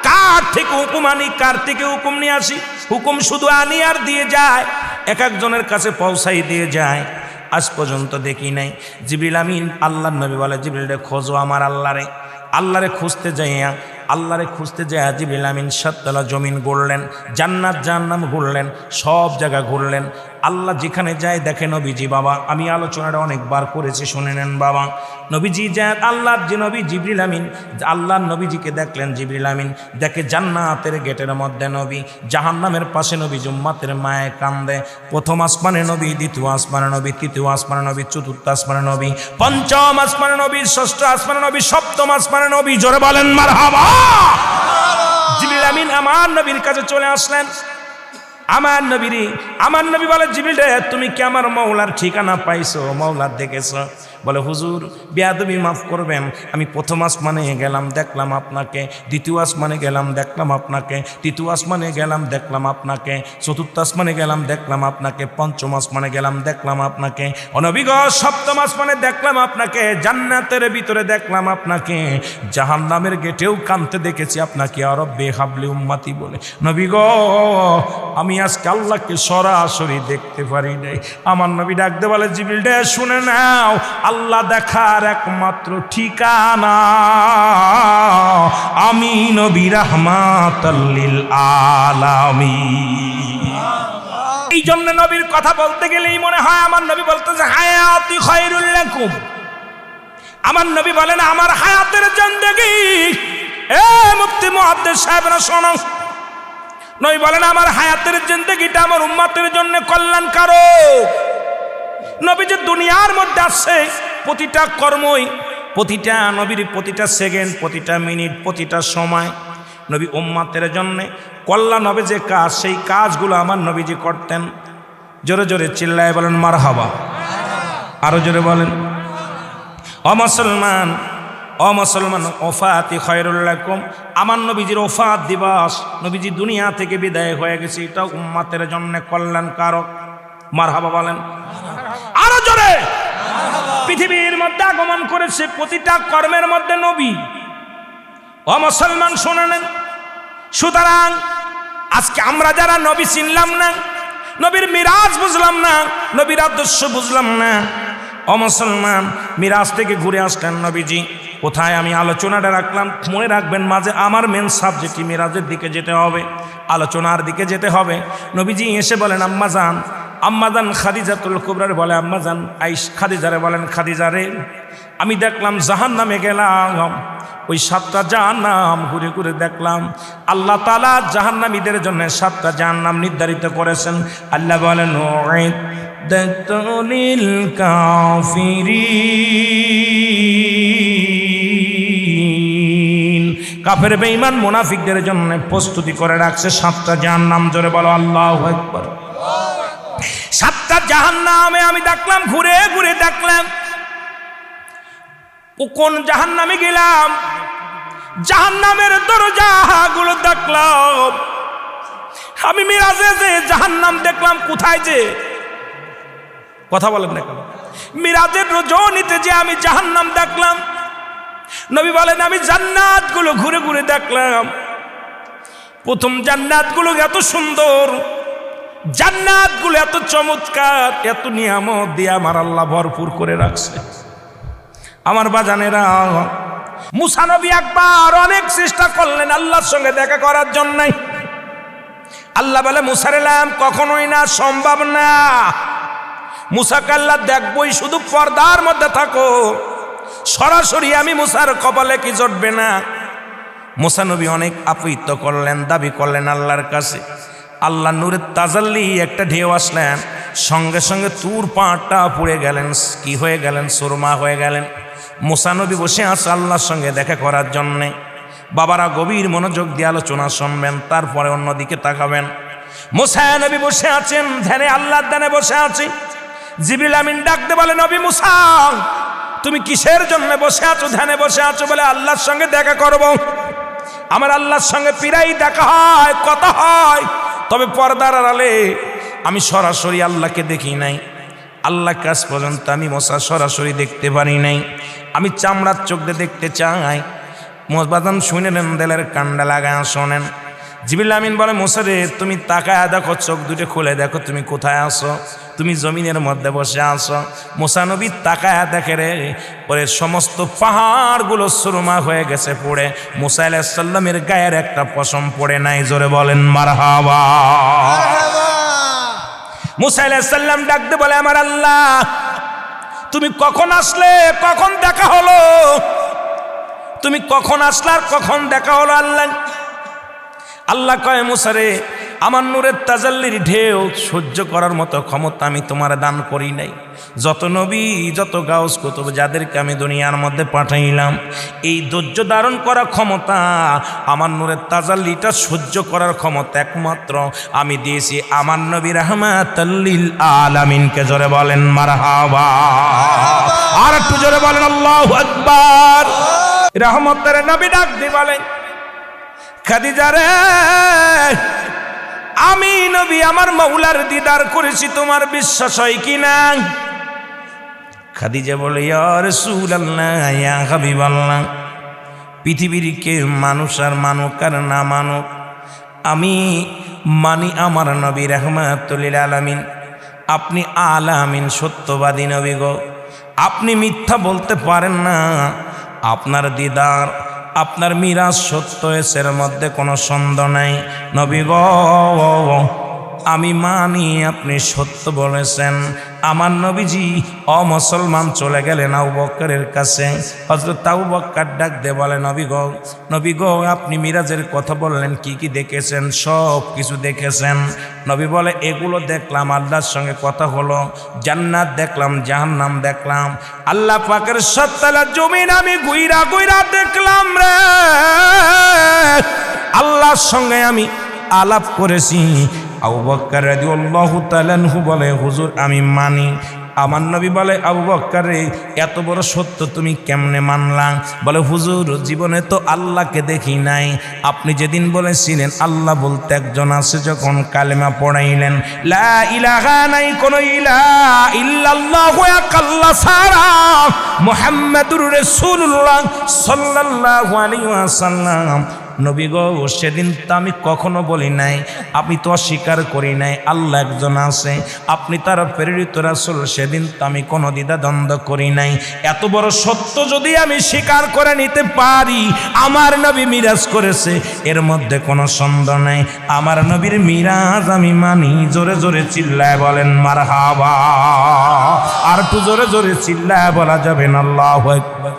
A: কার থেকে হুকুম আনি, কার থেকে হুকুম নিয়ে আসি? হুকুম শুধু আনি আর দিয়ে যায়, এক একজনের কাছে পৌঁছাই দিয়ে যায়। আজ পর্যন্ত দেখি নাই। জিবরিল আমিন আল্লাহর নবী বলে, জিবরিল রে খোঁজো আমার আল্লাহরে। আল্লাহরে খুঁজতে যাইয়া জিবরিল আমিন সাততলা জমিন ঘুরলেন, জান্নাত জাহান্নাম ঘুরলেন, সব জায়গা ঘুরলেন। আল্লাহ যেখানে যায় দেখে নবীজি। বাবা আমি আলোচনাটা অনেকবার করেছি, শুনে নেন বাবা। নবীজি যায়, আল্লাহর যে নবী জিবরিল আমিন আল্লাহর নবীজিকে দেখলেন। জিবরিল আমিন দেখে জান্নাতের গেটের মধ্যে নবী, জাহান্নামের পাশে নবী, উম্মতের মায়ে কান্দে। প্রথম আসমানে নবী, দ্বিতীয় আসমানে নবী, তৃতীয় আসমানে নবী, চতুর্থ আসমানে নবী, পঞ্চম আসমানে নবী, ষষ্ঠ আসমানে নবী, সপ্তম আসমানে নবী। জোরে বলেন মারহাবা। জিবরিল আমিন আমার নবীর কাছে চলে আসলেন। আমার নবী বলে, জিবরিল রে তুমি কি আমার মাওলার ঠিকানা পাইছো, মাওলার দেখেছো? বলে, হুজুর বেয়াদবি মাফ করবেন, আমি প্রথম আসমানে গেলাম দেখলাম আপনাকে, দ্বিতীয় আসমানে গেলাম দেখলাম আপনাকে, তৃতীয় আসমানে গেলাম দেখলাম আপনাকে, চতুর্থ আসমানে গেলাম দেখলাম আপনাকে, পঞ্চম আসমানে গেলাম দেখলাম আপনাকে, ও নবী গো সপ্তম আসমানে দেখলাম আপনাকে, জান্নাতের ভিতরে দেখলাম আপনাকে, জাহান্নামের গেটেও কাঁদতে দেখেছি আপনাকে। আর রব্বে হাবলি উম্মতি বলে, নবী গো আমি আজকে আল্লাহকে সরাসরি দেখতে পারি নাই। আমার নবী ডাকতে বলে, জিবরিল রে শুনে নাও, আল্লাহ দেখার একমাত্র ঠিকানা আমি নবী রাহমাতাল লিল আলামিন। এই জন্য নবীর কথা বলতে গেলেই মনে হয় আমার নবী বলতেছে হায়াতি খায়রুল লাকুম। আমার নবী বলেন আমার হায়াতের জিন্দেগি, এ মুফতি মুহাদ্দিস সাহেবরা শোনো, নবী বলেন আমার হায়াতের জিন্দেগিটা আমার উম্মতের জন্য কল্যাণকারক। নবী যে দুনিয়ার মধ্যে আসছে, প্রতিটা কর্মই, প্রতিটা নবীর প্রতিটা সেকেন্ড, প্রতিটা মিনিট, প্রতিটা সময় নবী উম্মতের জন্য কল্যাণ হবে যে কাজ, সেই কাজগুলো আমার নবীজি করতেন। জোরে জোরে চিল্লায় বলেন মারহাবা, আরো জোরে বলেন। ও মুসলমান ওফাতি খায়রুল লাকুম, আমার নবীজির ওফাত দিবস, নবীজি দুনিয়া থেকে বিদায় হয়ে গেছে, এটা উম্মতের জন্য কল্যাণকারক। মারহাবা বলেন আরো জোরে। পৃথিবীর মধ্যে আগমন করেছে প্রতিটা কর্মের মধ্যে নবী। ও মুসলমান শুনে নেন, সুতরাং আজকে আমরা যারা নবী চিনলাম না, নবীর মিরাজ বুঝলাম না, নবীর আদর্শ বুঝলাম না, ও মুসলমান মিরাজ থেকে ঘুরে আসলেন নবীজি। কোথায় আমি আলোচনাটা রাখলাম, মনে রাখবেন মাঝে আমার মেন সাবজেক্টই মিরাজের দিকে যেতে হবে, আলোচনার দিকে যেতে হবে। নবীজি এসে বলেন আম্মাজান খাদিজাতুল কুবরার বলে, আম্মাজান খাদিজারে বলেন, খাদিজারে আমি দেখলাম জাহান্নামে গেলাম, ওই 7টা জাহান্নাম ঘুরে ঘুরে দেখলাম। আল্লাহ তাআলা জাহান্নামীদের জন্য 7টা জাহান্নাম নির্ধারিত করেছেন। আল্লাহ বলেন উইদ্দাতুল কাফিরিন, কাফের বেঈমান মুনাফিকদের জন্য প্রস্তুতি করে রাখছে 7টা জাহান্নাম। জোরে বলো আল্লাহু আকবার। 7টা জাহান্নামে আমি দেখলাম, ঘুরে ঘুরে দেখলাম। কোন জাহান্নামে গেলাম, জাহান্নামের দরজাগুলো দেখলাম। আমি মিরাজে যে জাহান্নাম দেখলাম, কোথায় যে কথা বলেন না কেন, মিরাজের রজনীতে যে আমি জাহান্নাম দেখলাম। নবী বলেন আমি জান্নাতগুলো ঘুরে ঘুরে দেখলাম। প্রথম জান্নাতগুলো এত সুন্দর, জান্নাতগুলো এত চমৎকার, এত নিয়ামত দিয়ে আমার আল্লাহ ভরপুর করে রাখছে। আমার বাজানেরা, মুসা নবী একবার অনেক চেষ্টা করলেন আল্লাহর সঙ্গে দেখা করার জন্য। আল্লাহ বলে, মুসার এলাম কখনোই না, সম্ভব না। মুসাকে আল্লাহ দেখবই, শুধু পর্দার মধ্যে থাকো। সরাসরি আমি মুসার কপালে কি জটবে না? মুসা নবী অনেক আপিত্ত করলেন, দাবি করলেন আল্লাহর কাছে। আল্লাহ নূরের তাজাল্লি একটা ঢেউ আসলেন, সঙ্গে সঙ্গে তুর পাটা পুড়ে গেলেন, কি হয়ে গেলেন? সুরমা হয়ে গেলেন। মুসা নবী বসে আছে আল্লাহর সঙ্গে দেখা করার জন্যে। বাবারা গভীর মনোযোগ দিয়ে আলোচনা শুনবেন, তারপরে অন্যদিকে তাকাবেন। মুসা নবী বসে আছেন ধ্যানে, আল্লাহর ধ্যানে বসে আছে। জিবরিল আমিন ডাকতে বলে, নবী মুসা তুমি কিসের জন্য বসে আছো, ধ্যানে বসে আছো? বলে আল্লাহর সঙ্গে দেখা করব। আমার আল্লাহর সঙ্গে প্রায়ই দেখা হয়, কথা হয়, তবে পর্দার আড়ালে আমি সরাসরি আল্লাহকে দেখি নাই। আল্লাহ কাজ পর্যন্ত আমি মুসা সরাসরি দেখতে পারি নাই। আমি চামড়ার চোখ দিয়ে দেখতে চাই। মোজবাদান শুনেলেন, দেলের কান্ডা লাগায় শোনেন। জিবরিল আমিন বলে, মুসা রে তুমি তাকায় দেখো, চোখ দুটো খুলে দেখো তুমি কোথায় আসো? তুমি জমিনের মধ্যে বসে আসো। মুসা নবী তাকায় দেখে রে, পরে সমস্ত পাহাড়গুলো সুরমা হয়ে গেছে পড়ে। মুসা আলাইহিস সালামের গায়ের একটা পশম পড়ে নাই। জোরে বলেন মারহাবা। মুসা আলাইহিস সালাম ডাকতে বলে, আমার আল্লাহ তুমি কখন আসলে, কখন দেখা হলো? তুমি কখন আসলে আর কখন দেখা হলো? আল্লাহ কয়, মুসা রে আমার নূরের তাজাল্লির ঢেউ সহ্য করার মতো ক্ষমতা আমি তোমার দান করি নাই। যত নবী, যত গাউস কুতুব যাদেরকে আমি দুনিয়ার মধ্যে পাঠাইলাম, এই ধৈর্য ধারণ করার ক্ষমতা, আমার নূরের তাজাল্লিটা সহ্য করার ক্ষমতা একমাত্র আমি দিয়েছি আমার নবী রাহমাতাল লিল আলামিনকে। জোরে বলেন মারহাবা। আর একটু জোরে বলেন আল্লাহু আকবার। রহমতের নবী ডাক দিয়ে বলেন, খাদিজা রে আমি নবী আমার মৌলার দিদার করেছি, তোমার বিশ্বাস হয় কি না? খাদিজা বলে, ইয়া রাসূলুল্লাহ, ইয়া হাবিবাল্লাহ, পৃথিবীর কে মানুষ আর মানুক আর না মানুক, আমি মানি আমার নবী রাহমাতুল লিল আলামিন। আপনি আলামিন, সত্যবাদী নবী গো, আপনি মিথ্যা বলতে পারেন না। আপনার দিদার, আপনার মিরাজ সত্য, এর মধ্যে কোনো সন্দেহ নাই। নবী গো আমি মানি আপনি সত্য বলেছেন। আমার নবীজি অমুসলমান চলে গেলেন আবু বকরের কাছে। হযরত আবু বকর ডাক দিয়ে বলে, নবী গো আপনি মিরাজের কথা বললেন, কি কি দেখেছেন? সব কিছু দেখেছেন। নবী বলে, এগুলো দেখলাম, আল্লাহর সঙ্গে কথা হলো, জান্নাত দেখলাম, জাহান্নাম দেখলাম, আল্লাহ পাকের সত্তালা জমিন আমি গুইরা গুইরা দেখলাম রে। আল্লাহর সঙ্গে আমি আলাপ করেছি। আবু বকর রাদিয়াল্লাহু তাআলা আনহু বলে, হুজুর আমি মানি। আমার নবী বলে, আবু বকর রে এত বড় সত্য তুমি কেমনে মানলাম? বলে, হুজুর জীবনে তো আল্লাহকে দেখি নাই। আপনি যেদিন বলেছিলেন আল্লাহ বলতে একজন আছে, যখন কালেমা পড়াইলেন, লা ইলাহা নাই কোন ইলাহা ইল্লাল্লাহু এক আল্লাহ ছাড়া, মুহাম্মাদুর রাসূলুল্লাহ সাল্লাল্লাহু আলাইহি ওয়াসাল্লাম। নবী গো সেদিন তো আমি কখনো বলি নাই, আমি তো অস্বীকার করি নাই আল্লাহ একজন আছে, আপনি তার প্রেরিত রাসূল, সেদিন তো আমি কোনো দ্বিধা দ্বন্দ্ব করি নাই। এত বড় সত্য যদি আমি স্বীকার করে নিতে পারি, আমার নবী মিরাজ করেছে, এর মধ্যে কোনো সন্দেহ নাই। আমার নবীর মিরাজ আমি মানি। জোরে জোরে চিল্লায় বলেন মারহাবা। আর একটু জোরে জোরে চিল্লায় বলা যাবে না আল্লাহু আকবার।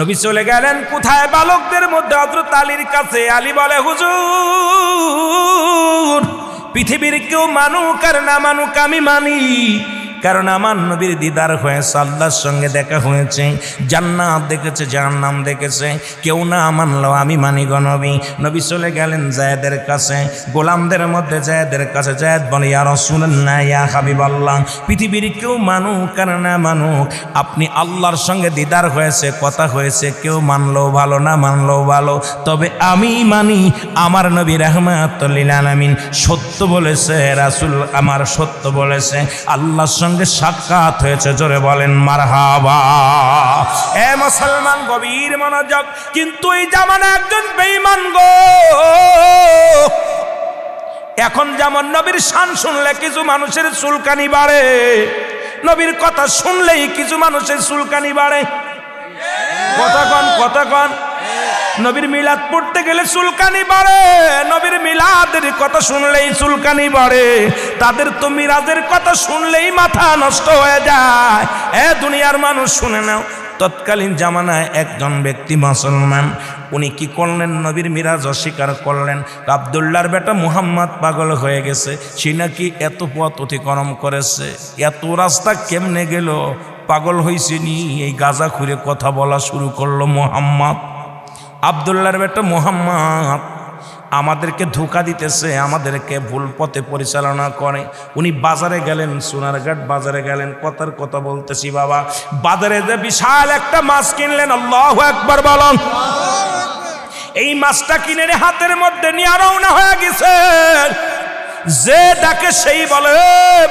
A: নবী চলে গেলেন কোথায়? বালকদের মধ্যে হযরত আলীর কাছে। আলী বলে, হুজুর পৃথিবীর কেউ মানুক আর না মানুক আমি মানি, কারণ আমার নবীর দিদার হয়েছে, আল্লাহর সঙ্গে দেখা হয়েছে, জান্নাত দেখেছে, জাহান্নাম দেখেছে। কেউ না মানলো আমি মানি গো নবী। নবী চলে গেলেন যায়েদের কাছে, গোলামদের মধ্যে যায়েদের কাছে। যায়েদ বলে, ইয়া রাসূলুল্লাহ, ইয়া হাবিবাল্লাহ, পৃথিবীর কেউ মানুক আর না মানুক, আপনি আল্লাহর সঙ্গে দিদার হয়েছে, কথা হয়েছে, কেউ মানলো ভালো, না মানলো ভালো, তবে আমি মানি আমার নবী রাহমাতুল লিল আলামিন সত্য বলেছে, রাসূল আমার সত্য বলেছে, আল্লাহর সঙ্গে সাক্ষাৎ হয়েছে। জোরে বলেন মারহাবা। এ মুসলমান গভীর মনোযোগ। কিন্তু এই জামানা একজন বেঈমান গো। এখন যেমন নবীর শান শুনলে কিছু মানুষের চুলকানি বাড়ে, নবীর কথা শুনলেই কিছু মানুষের চুলকানি বাড়ে। কথা কন। নবীর মিলাদ পড়তে গেলে চুলকানি বাড়ে, নবীর মিলাদের কথা শুনলেই চুলকানি বাড়ে, তাদের তো মিরাজের কথা শুনলেই মাথা নষ্ট হয়ে যায়। দুনিয়ার মানুষ শুনে নাও, তৎকালীন জামানায় একজন ব্যক্তি মুসলমান, উনি কি করলেন, নবীর মিরাজ অস্বীকার করলেন। আব্দুল্লাহর বেটা মুহাম্মদ পাগল হয়ে গেছে, সে নাকি এত পথ অতিক্রম করেছে, এত রাস্তা কেমনে গেল, পাগল হয়েছে নি, এই গাজা খুঁড়ে কথা বলা শুরু করলো মুহাম্মদ। আব্দুল্লাহর বেটা মুহাম্মদ আমাদেরকে ধোঁকা দিতেছে, আমাদেরকে ভুল পথে পরিচালনা করে। উনি বাজারে গেলেন, সোনারঘাট বাজারে গেলেন, কথার কথা বলতেছি বাবা, বাজারে যে বিশাল একটা মাছ কিনলেন, আল্লাহু আকবার বলুন। এই মাছটা কিনে হাতের মধ্যে নিয়ে রওনা হয়ে গেছে। যে ডাকে সেই বলে,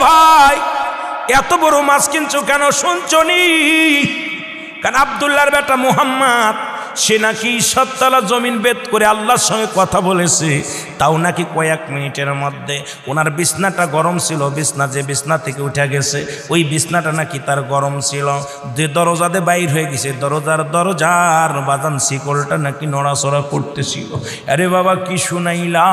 A: ভাই এত বড় মাছ কিনছো কেন, শুনছো নি? কারণ আব্দুল্লাহর বেটা মুহাম্মদ সে নাকি 7 জমিন বেদ করে আল্লাহর সঙ্গে কথা বলেছে, তাও নাকি কয়েক মিনিটের মধ্যে। ওনার বিছনাটা গরম ছিল, যে বিছনা থেকে উঠে গেছে ওই বিছনাটা নাকি তার গরম ছিল, যে দরজাতে বাইর হয়ে গেছে, দরজার বাজান শিকলটা নাকি নড়াচড়া করতেছিল। আরে বাবা কি শুনাইলা,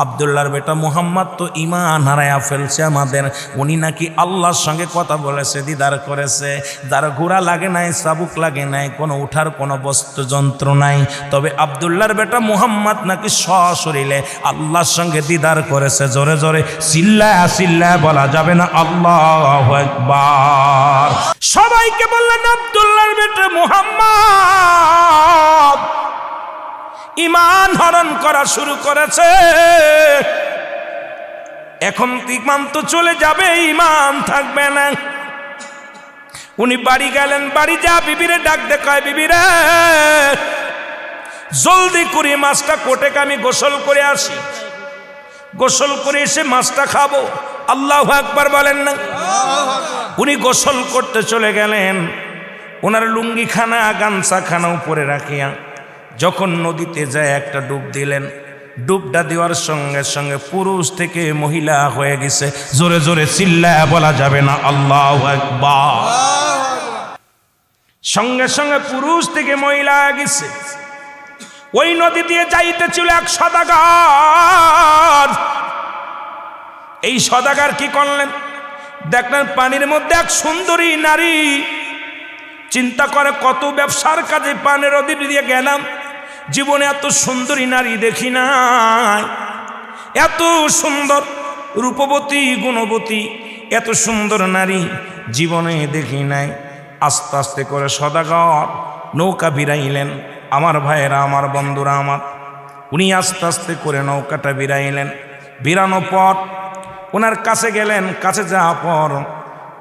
A: আব্দুল্লাহর বেটা মুহাম্মদ তো ঈমান হারায়া ফেলছে আমাদের। উনি নাকি আল্লাহর সঙ্গে কথা বলেছে, দিদার করেছে, যার ঘোড়া লাগে নাই, চাবুক লাগে নাই, কোনো উঠার কোনো বস্তু যন্ত্র নাই, তবে আব্দুল্লাহর বেটা মুহাম্মদ নাকি সশরীরে আল্লাহর সঙ্গে দিদার করেছে। জোরে জোরে চিল্লায়া বলা যাবে না আল্লাহু আকবার। সবাইকে বললেন আব্দুল্লাহর বেটা মুহাম্মদ ঈমান হরণ করা শুরু করেছে। এখন ঈমান তো চলে যাবে, ঈমান থাকবে না। উনি বাড়ি গেলেন, বাড়ি যা বিবিরে ডাক দেখায়, বিবিরে জলদি করে মাছটা কোটে আমি গোসল করে আসি, গোসল করে এসে মাছটা খাবো। আল্লাহু আকবার বলেন না। উনি গোসল করতে চলে গেলেন, ওনার লুঙ্গিখানা গামছাখানা উপরে রাখিয়া যখন নদীতে যায় একটা ডুব দিলেন, ডুবটা দেওয়ার সঙ্গে সঙ্গে পুরুষ থেকে মহিলা হয়ে গেছে। জোরে জোরে চিল্লায়া বলা যাবে না আল্লাহু আকবার। সঙ্গে সঙ্গে পুরুষ থেকে মহিলা হয়ে গেছে। ওই নদী দিয়ে যাইতেছিল এক সদাগর। এই সদাগর কি করলেন, দেখলেন পানির মধ্যে এক সুন্দরী নারী। চিন্তা করে কত ব্যবসার কাজে পানির নদী দিয়ে গেলাম, জীবনে এত সুন্দরী নারী দেখি নাই, এত সুন্দর রূপবতী গুণবতী এত সুন্দর নারী জীবনে দেখি নাই। আস্তে আস্তে করে সদাগর নৌকা বিরাইলেন। আমার ভাইয়েরা, আমার বন্ধুরা আমার, উনি আস্তে আস্তে করে নৌকাটা বিরাইলেন। বিরানোর পর ওনার কাছে গেলেন, কাছে যাওয়ার পর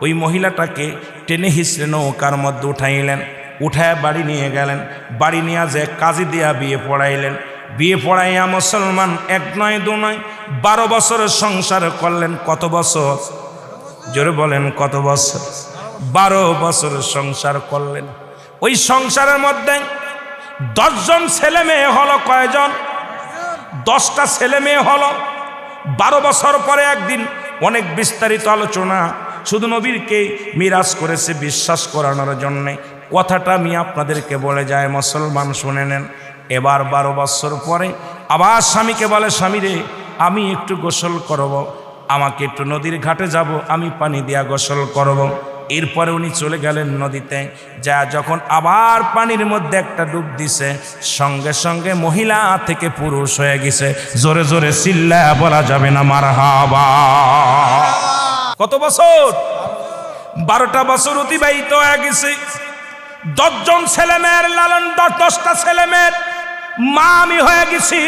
A: ওই মহিলাটাকে টেনে হিঁচড়ে নৌকার মধ্যে উঠাইলেন, উঠায় বাড়ি নিয়ে গেলেন। বাড়ি নিয়ে যে কাজী দিয়া বিয়ে পড়াইলেন। বিয়ে পড়াইয়া মুসলমান 1 নয় 2 নয় 12 বছরের সংসার করলেন। কত বছর? জোরে বলেন কত বছর? 12 বছরের সংসার করলেন। ওই সংসারের মধ্যে 10 জন ছেলে মেয়ে হলো। কয়জন? 10টা ছেলে মেয়ে হলো। 12 বছর পরে একদিন অনেক বিস্তারিত আলোচনা, শুধু নবীরকে মিরাজ করেছে বিশ্বাস করানোর জন্যে। কথাটা আমি আপনাদেরকে বলে যায়, মুসলমান শুনে নেন। এবার 12 বছর পরে আবার স্বামীকে বলে, স্বামী রে আমি একটু গোসল করব, আমাকে একটু নদীর ঘাটে যাব, আমি পানি দিয়া গোসল করব। এরপরে উনি চলে গেলেন নদীতে। যা যখন আবার পানির মধ্যে একটা ডুব দিছে, সঙ্গে সঙ্গে মহিলা থেকে পুরুষ হয়ে গেছে। জোরে জোরে চিল্লায়া বলা যাবে না মারহাবা। কত বছর? 12টা বছর অতিবাহিত হয়ে গেছে। 10 জন ছেলে মেয়ের লালন, 10টা ছেলে মেয়ের মা আমি হয়ে গেছি।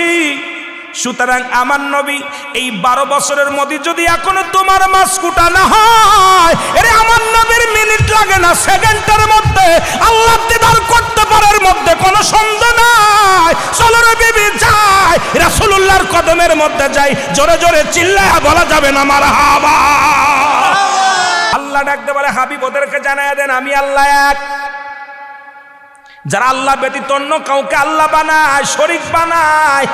A: সুতরাং আমার নবী এই 12 বছরের মধ্যে যদি এখনো তোমার মাছ কুটা না হয়, এরে আমার নবীর মিনিট লাগে না, সেকেন্ডের মধ্যে আল্লাহ দিদার করতে পারার মধ্যে কোনো সন্দেহ নাই। চলো রে বিবি যাই, রাসূলুল্লাহর কদমের মধ্যে যাই। জোরে জোরে চিল্লায়া বলা যাবে না মারহাবা। আল্লাহ ডাকতে বলে, হাবিব ওদেরকে জানায়া দেন আমি আল্লাহ এক। যারা আল্লাহ ব্যতীত অন্য কাউকে আল্লাহ বানায়, শরীক বানায়,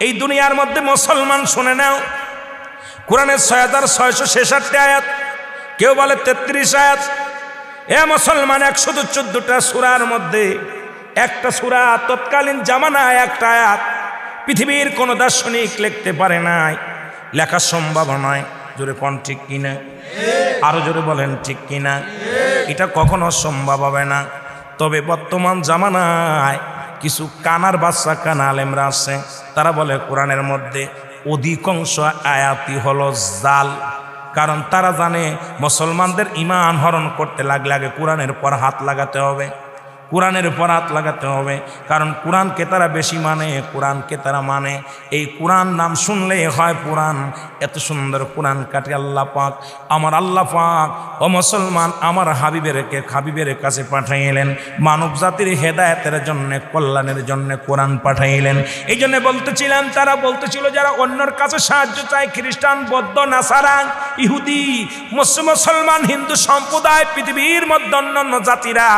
A: এই দুনিয়ার মধ্যে মুসলমান শুনে নাও, কোরআনের 6666 আয়াত, কেউ বলে 33 আয়াত। এ মুসলমান 114টা সূরার মধ্যে একটা সূরা তৎকালীন জামানায় একটা আয়াত পৃথিবীর কোনো দার্শনিক লিখতে পারে নাই, লেখা সম্ভব নয়। জোরে কোন ঠিক কিনা? আরো জোরে বলেন ঠিক কিনা? এটা কখনো সম্ভব হবে না। তবে বর্তমান জামানায় কিছু কানার বাচ্চা কানা আলেমরা আছে, তারা বলে কোরআনের মধ্যে অধিকাংশ আয়াতই হলো জাল। কারণ তারা জানে মুসলমানদের ঈমান হরণ করতে লাগলে আগে কোরআনের পর হাত লাগাতে হবে, কোরআনের উপর হাত লাগাতে হবে। কারণ কোরআনকে তারা বেশি মানে, কোরআনকে তারা মানে। এই কোরআন নাম শুনলেই হয় পুরাণ। এত সুন্দর কোরআন কাটে আল্লাহ পাক, আমার আল্লাহ পাক ও মুসলমান আমার হাবিবের কাছে পাঠাইলেন মানব জাতির হেদায়েতের জন্য, কল্যাণের জন্য কোরআন পাঠাইলেন। এই জন্য বলতেছিলাম, তারা বলতেছিল যারা অন্যর কাছে সাহায্য চায়, খ্রিস্টান, বৌদ্ধ, নাসারা, ইহুদি, মুসলমান, হিন্দু সম্প্রদায়, পৃথিবীর মধ্যে অন্যান্য জাতিরা,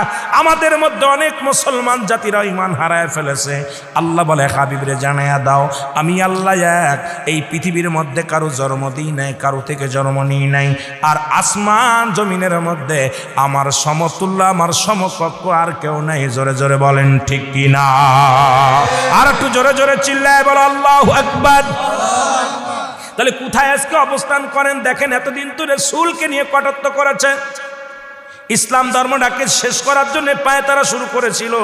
A: আমাদের মধ্যে অনেক মুসলমান জাতিরা ঈমান হারায় ফেলেছে। আল্লাহ বলে হাবিবরে জানায়া দাও আমি আল্লাহ এক, এই পৃথিবীর মধ্যে কারো জন্ম দিই নাই, কারো থেকে জন্ম নিই নাই। আর আসমান জমিনের মধ্যে আমার সমতুল্য, আমার সমকক্ষ আর কেউ নাই। জোরে জোরে বলেন ঠিক কিনা? আর একটু জোরে জোরে চিল্লায় বলো আল্লাহু আকবার। তাহলে কোথায় আজকে অবস্থান করেন দেখেন। এতদিন তো রাসূলকে নিয়ে কটাক্ষ করেছে, ইসলাম ধর্মটাকে শেষ করার জন্য পায়ে তারা শুরু করেছিল।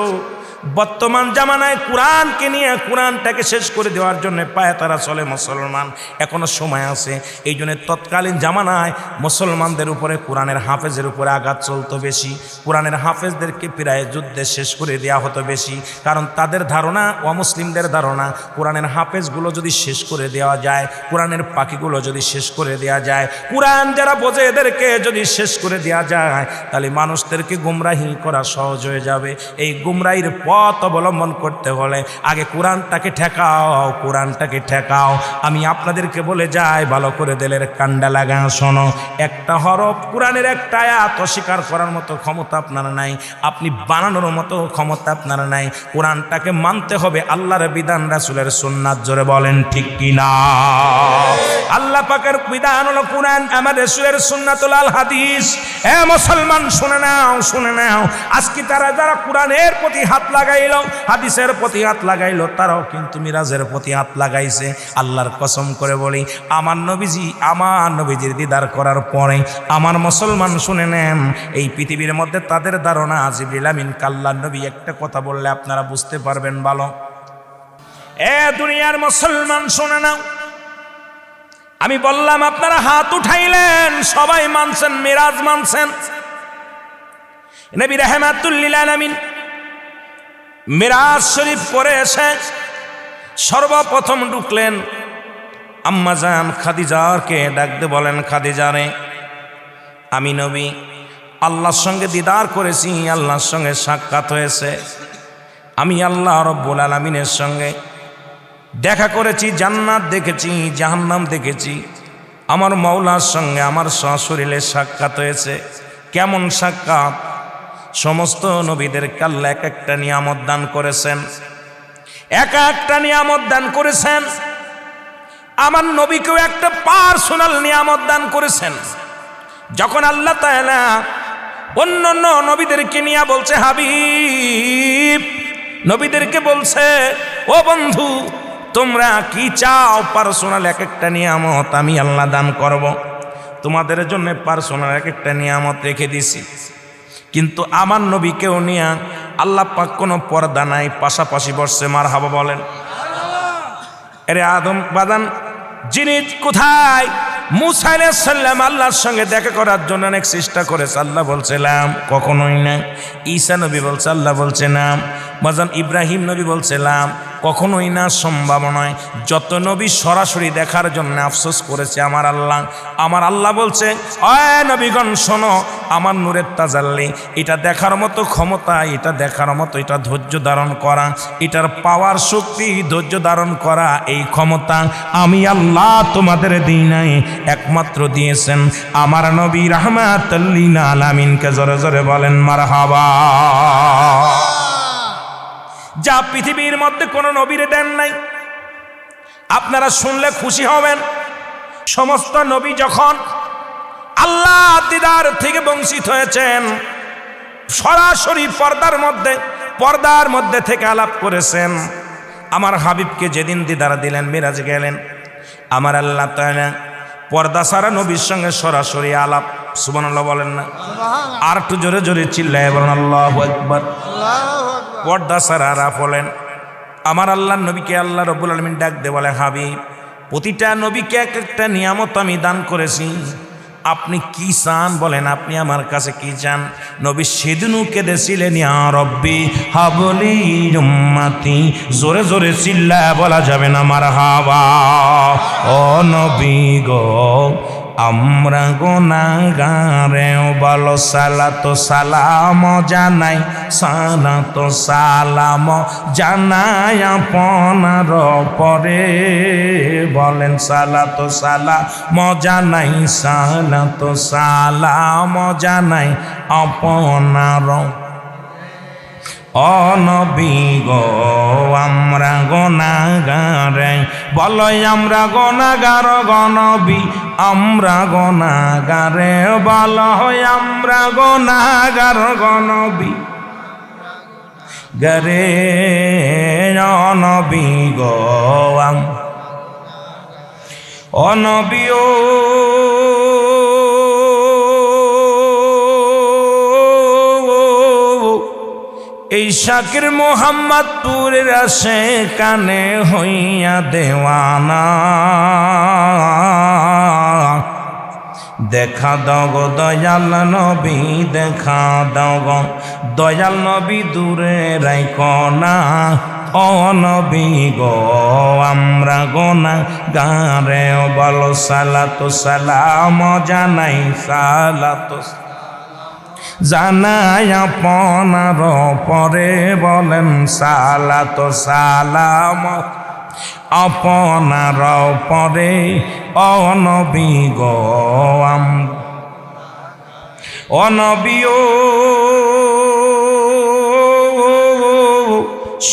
A: বর্তমান জামানায় কোরআনকে নিয়ে, কোরআনটাকে শেষ করে দেওয়ার জন্য পায়ে তারা চলে মুসলমান। এখনো সময় আছে। এই জন্য তৎকালীন জামানায় মুসলমানদের উপরে, কোরআনের হাফেজের উপরে আঘাত চলতো বেশি। কোরআনের হাফেজদেরকে প্রায় যুদ্ধে শেষ করে দেওয়া হতো বেশি। কারণ তাদের ধারণা, অমুসলিমদের ধারণা, কোরআনের হাফেজগুলো যদি শেষ করে দেওয়া যায়, কোরআনের পাখিগুলো যদি শেষ করে দেওয়া যায়, কোরআন যারা বোঝে এদেরকে যদি শেষ করে দেওয়া যায়, তাহলে মানুষদেরকে গুমরাহি করা সহজ হয়ে যাবে। এই গুমরাহির পথ অবলম্বন করতে হলে আগে কোরআনটাকে ঠেকাও, কোরআনটাকে ঠেকাও। আমি আপনাদেরকে বলে যাই, ভালো করে দিলের কান্ডা লাগা শোনো। একটা হরফ কোরআনের একটা আয়াত অস্বীকার করার মতো ক্ষমতা আপনার নাই, আপনি বানানোর মতো ক্ষমতা আপনার নাই। কোরআনটাকে মানতে হবে, আল্লাহর বিধান, রাসূলের সুন্নাত। জোরে বলেন ঠিক কিনা? আল্লাহ পাকের বিধান হলো কোরআন, আমাদের রাসূলের সুন্নাতুল আল হাদিস। এ মুসলমান শুনে নাও, শুনে নাও। আজকে তারা যারা কোরআনের প্রতি হাত লাগাইলো, হাদিসের প্রতি হাত লাগাইলো, তারাও কিন্তু মিরাজের প্রতি হাত লাগাইছে। আল্লাহর কসম করে বলি, আমার নবীজির দিদার করার পরে আমার মুসলমান শুনে নেন, এই পৃথিবীর মধ্যে তাদের ধারণা জিবরিল আমিন আল্লাহর নবী একটা কথা বললে আপনারা বুঝতে পারবেন ভালো। এ দুনিয়ার মুসলমান শুনে নাও, আমি বললাম আপনারা হাত উঠাইলেন, সবাই মানছেন, মিরাজ মানছেন। নবী রাহমাতুল লিল আলামিন মিরাজ শরীফ করে এসে সর্বপ্রথম ঢুকলেন, আম্মা জান খাদিজাকে ডাকতে বলেন, খাদিজা রে, আমি নবী আল্লাহর সঙ্গে দিদার করেছি, আল্লাহর সঙ্গে সাক্ষাৎ হয়েছে। আমি আল্লাহ রব্বুল আলামিনের সঙ্গে দেখা করেছি, জান্নাত দেখেছি, জাহান্নাম দেখেছি। আমার মাওলার সঙ্গে আমার সশরীরে সাক্ষাৎ হয়েছে। কেমন সাক্ষাৎ? সমস্ত নবীদেরকে আল্লাহ এক একটা নিয়ামত দান করেছেন, এক একটা নিয়ামত দান করেছেন। আমার নবীকেও একটা পার্সোনাল নিয়ামত দান করেছেন। যখন আল্লাহ তাআলা অন্যান্য নবীদেরকে নিয়ে বলছে, হাবিব, নবীদেরকে বলছে, ও বন্ধু তোমরা কি চাও, পার্সোনাল এক একটা নিয়ামত আমি আল্লাহ দান করব। তোমাদের জন্য পার্সোনাল এক একটা নিয়ামত রেখে দিছি। কিন্তু আমার নবীকেও নিয়ে আল্লাহ পাক কোনো পর্দা নাই, পাশাপাশি বসছে। মারহাবা বলেন। এরে আদম বাদান, যিনি কোথায় মুসা আলাইহিস সালাম আল্লাহর সঙ্গে দেখা করার জন্য অনেক চেষ্টা করেছে, আল্লাহ বলছিলাম কখনোই না। ঈসা নবী বলছে, আল্লাহ বলছে না। বাজান ইব্রাহিম নবী বলছিলাম কখনোই না, সম্ভব নয়। যত নবী সরাসরি দেখার জন্য আফসোস করেছে আমার আল্লাহ। আমার আল্লাহ বলছে, অয় নবীগণ শোনো, আমার নূরের তাজাল্লি, এটা দেখার মতো ক্ষমতা, এটা দেখার মতো, এটা ধৈর্য ধারণ করা, এটার পাওয়ার শক্তি, ধৈর্য ধারণ করা, এই ক্ষমতা আমি আল্লাহ তোমাদের দিই নাই, একমাত্র দিয়েছেন আমার নবী রাহমাতুল লিল আলামিনকে। জোরে জোরে বলেন মারহাবা। যা পৃথিবীর মধ্যে কোনো নবীরে দেন নাই। আপনারা শুনলে খুশি হবেন, সমস্ত নবী যখন আল্লাহ দিদার থেকে বঞ্চিত হয়েছেন, সরাসরি পর্দার মধ্যে পর্দার মধ্যে থেকে আলাপ করেছেন। আমার হাবিবকে যেদিন দিদার দিলেন, মিরাজ গেলেন, আমার আল্লাহ তাআলা পর্দা ছাড়া নবীর সঙ্গে সরাসরি আলাপ। সুবহানাল্লাহ বলেন না? আর একটু জোরে জোরে চিল্লায় বলেন আল্লাহু আকবার। পর্দা ছাড়া আলাপ হলেন। আমার আল্লাহর নবীকে আল্লাহ রাব্বুল আলামিন ডাক দিয়ে বলে, হাবিব, প্রতিটা নবীকে এক একটা নিয়ামত আমি দান করেছি, আপনি কি চান বলেন, আপনি আমার কাছে কি চান? নবী সেদিনও কেঁদেছিলেন, ইয়া রব্বি হাবলি উম্মতি। জোরে জোরে চিল্লায় বলা যাবে না মারহাবা। ও নবী গো, আমরা গুনাহগারে বলো সালাতো সালাম জানাই, সালাতো সালাম জানাই আপনার পরে। বলেন সালাতো সালাম জানাই, সালাতো সালাম জানাই আপনার। ও নবী গো, আমরা গুনাহগারে বলো, আমরা গুনাহগার গো নবী, আমরা গুনাহগারে বলো, আমরা গুনাহগার গো নবী গারে। ও নবী গো, ও নবী ও এই শাকির মোহাম্মদপুরের আসে কানে হইয়া দেওয়ানা। দেখা দাও গো দয়াল নবী, দেখা দাও গো দয়াল নবী, দূরে রাইখো না। ও নবী গো, আমরা গুনাহগারে বলো সালাতো সালাম জানাই, সালাতো জানাই আপনার পরে। বলেন সালাতো সালাম আপনার পরে। ও নবী গো, ও নবী ও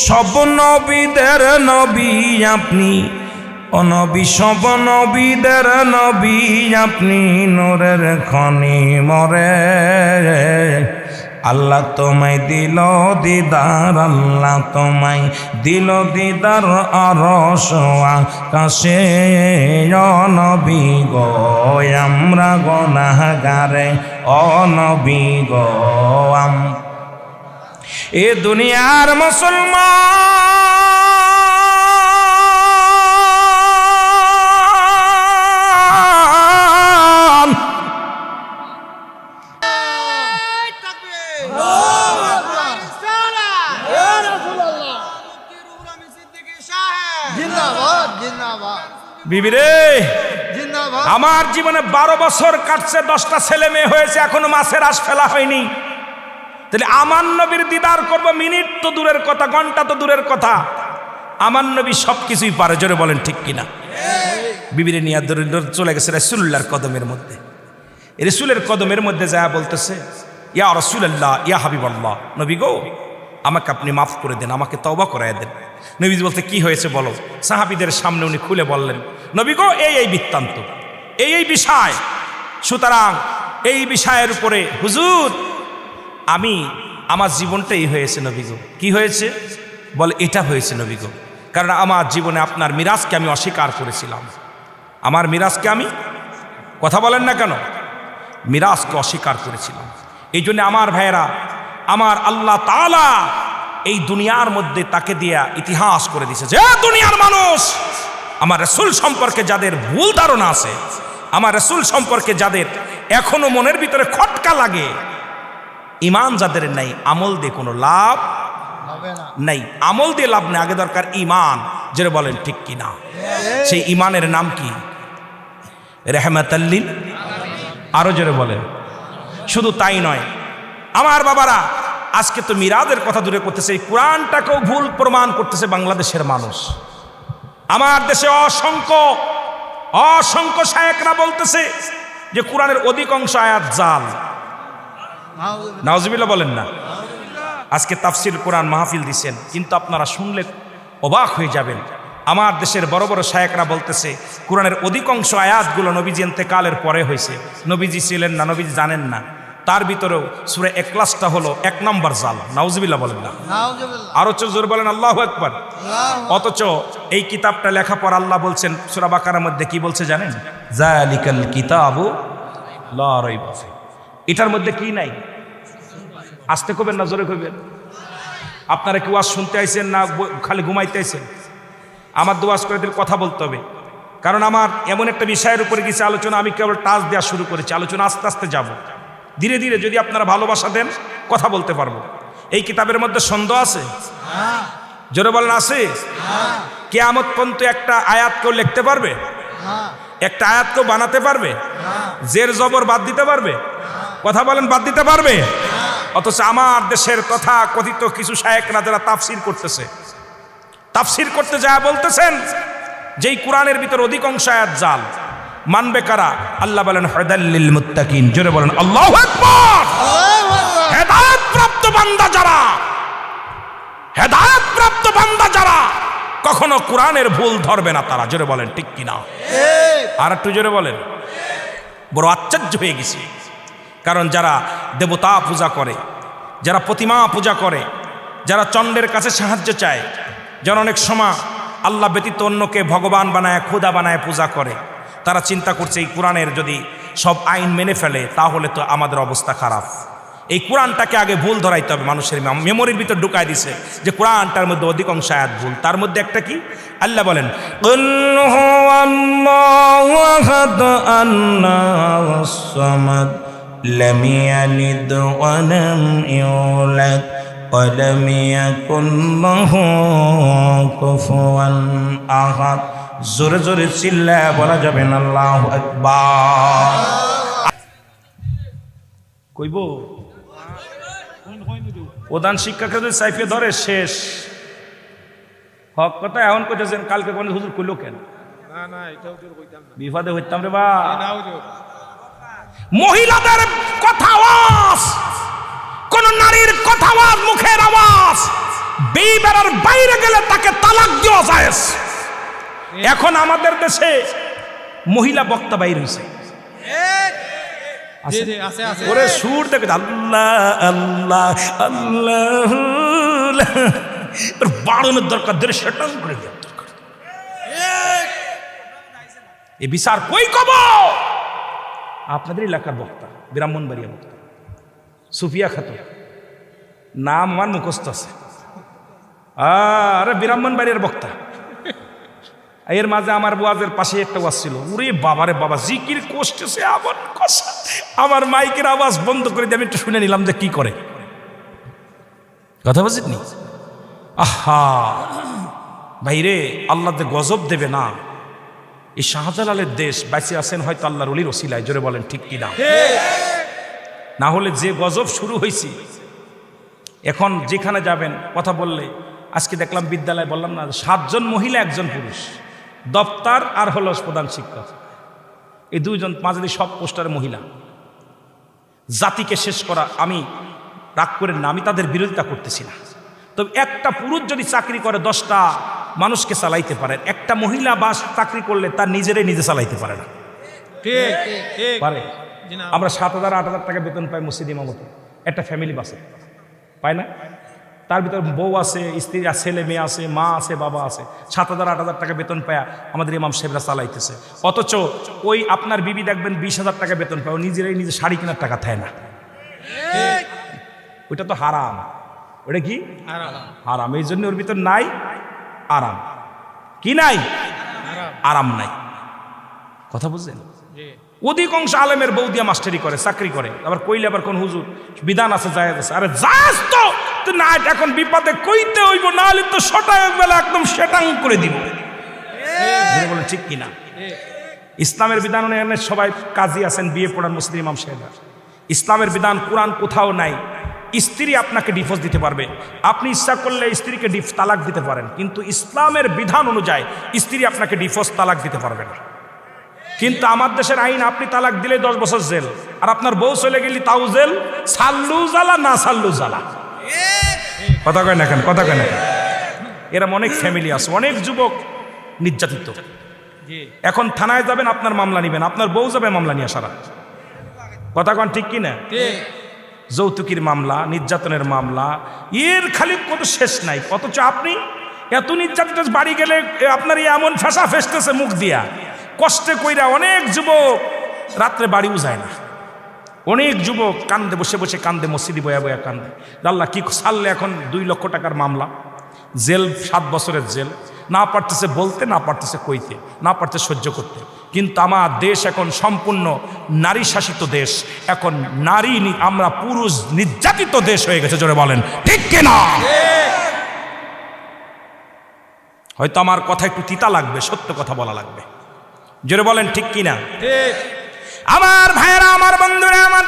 A: সব নবীদের নবী আপনি, ও নবী সব নবীদের নবী আপনি, নূরের খনি মরে। আল্লাহ তোমায় দিল দিদার, আল্লাহ তোমায় দিল দিদার আরশ আকাশে। ও নবী গো, আমরা গুনাহগারে, ও নবী গো, এ দুনিয়ার মুসলমান বিবিরে, আমার জীবনে 12 বছর কাটছে, 10টা ছেলে মেয়ে হয়েছে, এখনো মাছের আশ ফেলা হয়নি। তাহলে আমার নবীর দিদার করবো, মিনিট তো দূরের কথা, ঘন্টা তো দূরের কথা, আমার নবী সব কিছুই পারে। জোরে বলেন ঠিক কিনা? বিবিরে নিয়ে চলে গেছে রাসূলুল্লাহর কদমের মধ্যে। রাসূলের কদমের মধ্যে যা বলতেছে, ইয়া রাসূলুল্লাহ, ইয়া হাবিবাল্লাহ, নবী গো আমাকে আপনি মাফ করে দেন, আমাকে তওবা করায় দেন। নবী বলতে কি হয়েছে বলো? সাহাবীদের সামনে উনি খুলে বললেন, নবী গো এই বৃত্তান্ত, এই বিষয়, সুতরাং এই বিষয়ের উপরে হুজুর আমি আমার জীবনটাই হয়েছে নবী গো। কি হয়েছে বলে? এটা হয়েছে নবী গো, কারণ আমার জীবনে আপনার মিরাজকে আমি অস্বীকার করেছিলাম। আমার মিরাজকে আমি, কথা বলেন না কেন, মিরাজকে অস্বীকার করেছিলাম। এই জন্য আমার ভাইয়েরা, আমার আল্লাহ তাআলা এই দুনিয়ার মধ্যে তাকে দিয়া ইতিহাস করে দিয়েছে যে দুনিয়ার মানুষ, আমার রাসূল সম্পর্কে যাদের ভুল ধারণা আছে, আমার রাসূল সম্পর্কে যাদের এখনো মনের ভিতরে খটকা লাগে, ইমান যাদের নাই, আমল দিয়ে কোনো লাভ নাই, আমল দিয়ে লাভ নেই, আগে দরকার ইমান। যেটা বলেন ঠিক কিনা? সেই ইমানের নাম কি? রাহমাতাল লিল, আরো জোরে বলেন। শুধু তাই নয় আমার বাবারা, আজকে তো মিরাজের কথা দূরে করতেছে, এই কোরআনটাকেও ভুল প্রমাণ করতেছে বাংলাদেশের মানুষ। আমার দেশে অসংখ্য শায়েখরা বলতেছে যে কোরআনের অধিকাংশ আয়াত জাল। নাউজুবিল্লাহ বলেন না? আজকে তাফসির কোরআন মাহফিল দিচ্ছেন, কিন্তু আপনারা শুনলে অবাক হয়ে যাবেন। আমার দেশের বড় বড় শায়েখরা বলতেছে কোরআনের অধিকাংশ আয়াতগুলো নবীজি ইন্তেকালের পরে হয়েছে। নবীজি ছিলেন না, নবীজি জানেন না। তার ভিতরেও সূরা ইখলাসটা হলো 1 নম্বর জাল। নাউজুবিল্লাহ বলেন না, আরো জোরে বলেন আল্লাহু আকবার। অথচ এই কিতাবটা লেখা পর আল্লাহ বলছেন সূরা বাকারার মধ্যে কি বলছে জানেন? যালিকাল কিতাবু লা রাইবা ফি। এটার মধ্যে কি নাই? আস্তে কইবেন না জোরে কইবেন? আপনারা কি ওয়াজ শুনতে আইছেন না খালি ঘুমাইতে আইছেন? আমার দোয়াজ করে দিলে কথা বলতে হবে, কারণ আমার এমন একটা বিষয়ের উপরে কিছু আলোচনা, আমি কেবল টাচ দেওয়া শুরু করেছি, আলোচনা আস্তে আস্তে যাব, ধীরে ধীরে যদি আপনারা ভালোবাসা দেন কথা বলতে পারবো। এই কিতাবের মধ্যে সন্দেহ আছে? জোরে বলেন আছে? কিয়ামত পর্যন্ত একটা আয়াত কেউ লিখতে পারবে? একটা আয়াত কেউ বানাতে পারবে? জের জবর বাদ দিতে পারবে? কথা বলেন, বাদ দিতে পারবে? অথচ আমার দেশের তথা কথিত কিছু শায়েখরা যারা তাফসির করতেছে, তাফসির করতে যায় বলতেছেন যেই কোরআনের ভিতর অধিকাংশ আয়াত জাল, মানবে কারা? আল্লাহ বলেন হুদাল্লিল মুত্তাকিন। জোরে বলেন আল্লাহু আকবার। হেদায়েত প্রাপ্ত বান্দা যারা, হেদায়েত প্রাপ্ত বান্দা যারা কখনো কোরআনের ভুল ধরবে না তারা। জোরে বলেন ঠিক কিনা? আর একটু জোরে বলেন। বড় আশ্চর্য হয়ে গেছি, কারণ যারা দেবতা পূজা করে, যারা প্রতিমা পূজা করে, যারা চন্ডের কাছে সাহায্য চায়, যারা অনেক সময় আল্লাহ ব্যতীত অন্যকে ভগবান বানায়, খোদা বানায় পূজা করে, তারা চিন্তা করছে এই কোরআনের যদি সব আইন মেনে ফেলে তাহলে তো আমাদের অবস্থা খারাপ। এই কোরআনটাকে আগে ভুল ধরাইতে হবে, মানুষের মেমোরির ভিতর ঢুকায় দিছে যে কোরআনটার মধ্যে অধিকাংশ আয়াত ভুল। তার মধ্যে একটা কি? আল্লাহ বলেন কুল হুয়াল্লাহু আহাদ আল্লাহুস সামাদ লাম ইয়ালিদ ওয়া লাম ইউলাদ ওয়া লাম ইয়াকুল লাহু কুফুয়ান আহাদ। জোরে জোরে চিল্লায় বলা যাবে না আল্লাহু আকবার। কইব প্রধান শিক্ষাকে যদি সাইফে ধরে শেষ। হক কথা এখন কইতেছেন, কালকে কোন হুজুর কইল কেন? না না, এটা হুজুর কইতাম না, বিপদে হইতাম রে বা। না হুজুর, মহিলাদের কথা আওয়াজ, কোন নারীর কথা আওয়াজ, মুখের আওয়াজ বেইবেরার বাইরে গেলে তাকে তালাক দেওয়া যায়। এখন আমাদের দেশে মহিলা বক্তা বাইর হইছে, ওরে সুর দেখে আল্লাহ আল্লাহ আল্লাহ, বাড়ানোর দরকার, ধরে সেটাও করে দেওয়ার দরকার। এই বিচার কই কব? আপনাদের এলাকার বক্তা, ব্রাহ্মণবাড়িয়া বক্তা সুফিয়া খাতুন, নাম আমার মুখস্থ আছে। আরে ব্রাহ্মণবাড়িয়ার বক্তা। এর মাঝে আমার ওয়াজের পাশে একটা ওয়াজ ছিল, ওরে বাবারে বাবা, জিকির করতেছে আমার কষা, আমার মাইকের আওয়াজ বন্ধ করে দিয়ে আমি একটু শুনে নিলাম যে কি করে। কথা বুঝিনি? আহা ভাইরে, আল্লাহ যে গজব দেবে না। এই শাহজালালের দেশ বেঁচে আছেন হয়তো আল্লাহর ওলির ওসিলায়। জোরে বলেন ঠিক কিনা? না হলে যে গজব শুরু হয়েছে, এখন যেখানে যাবেন কথা বললে, আজকে দেখলাম বিদ্যালয়ে, বললাম না 7 জন মহিলা 1 জন পুরুষ, দপ্তর আর হলো প্রধান শিক্ষক, এই 2 জন মাঝে সব পোস্টারে মহিলা। জাতিকে শেষ করা, আমি রাগ করেন না, আমি তাদের বিরোধিতা করতেছি না। তবে একটা পুরুষ যদি চাকরি করে 10টা মানুষকে চালাইতে পারে, একটা মহিলা বাস চাকরি করলে তার নিজেরাই নিজে চালাইতে পারে না। ঠিক পারে? আমরা 7,000 8,000 টাকা বেতন পাই মসজিদ ইমামতে, একটা ফ্যামিলি বাসে পায় না? তার ভিতর বউ আছে, স্ত্রী আছে, ছেলে মেয়ে আছে, মা আছে, বাবা আছে, 7,000 8,000 টাকা বেতন পায় আমাদের ইমাম সাহেবরা চালাইতেছে। অথচ ওই আপনার বিবি দেখবেন 20,000 টাকা বেতন পায়, নিজেরাই নিজে শাড়ি কেনার টাকা থায় না। ওইটা তো হারাম। ওটা কি হারাম? এই জন্য ওর ভিতর নাই আরাম। কি নাই? আরাম নাই। কথা বুঝলেন? অধিকাংশ আলেমের বউ দিয়া মাস্টারি করে, চাকরি করে, আবার কইলে আবার কোন হুজুর বিধান আছে, জায়েজ আছে। আরে জায়েজ তো না, এখন বিপদে কইতে হইব, না হলে তো শটাং বেলা একদম শেটাং করে দিব। বলে ঠিক কিনা? ইসলামের বিধান অনুযায়ী সবাই কাজী আছেন, বিয়ে পড়ার মুসলিম ইমাম সাহেবরা। ইসলামের বিধান কোরআন কোথাও নাই। স্ত্রী আপনাকে ডিভোর্স দিতে পারবে, আপনি ইচ্ছা করলে স্ত্রীকে তালাক দিতে পারেন, কিন্তু ইসলামের বিধান অনুযায়ী স্ত্রী আপনাকে ডিভোর্স তালাক দিতে পারবে না। কিন্তু আমার দেশের আইন, আপনি তালাক দিলে 10 বছর জেল, আর আপনার বউ চলে গেলে তাও জেল। সাল্লু জ্বালা না সাল্লু জ্বালা। কথা কয় না কেন? কথা কয় না কেন? এরম অনেক ফ্যামিলি আছে, অনেক যুবক নির্যাতিত। এখন থানায় যাবেন, আপনার মামলা নিবেন, আপনার বউ যাবে মামলা নিয়ে সারা। কথা কন ঠিক কিনা? যৌতুকের মামলা, নির্যাতনের মামলা, এর খালি কত শেষ নাই। অথচ আপনি এত নির্যাতন, বাড়ি গেলে আপনার এমন ফেসা ফেসতেছে মুখ দিয়া, কষ্টে কইরা অনেক যুবক রাত্রে বাড়িও যায় না। অনেক যুবক কান্দে, বসে বসে কান্দে, মসজিদে বয়া বয়া কান্দে। আল্লাহ কি সারলে এখন 2 লক্ষ টাকার মামলা, জেল 7 বছরের জেল, না পারতেছে বলতে, না পারতেছে কইতে, না পারতেছে সহ্য করতে। কিন্তু আমার দেশ এখন সম্পূর্ণ নারী শাসিত দেশ, এখন নারী, আমরা পুরুষ নির্যাতিত দেশ হয়ে গেছে। জোরে বলেন ঠিক কিনা? হয়তো আমার কথা একটু তিতা লাগবে, সত্য কথা বলা লাগবে। জোরে বলেন ঠিক কিনা? আমার ভাইয়েরা, আমার বন্ধুরা, আমার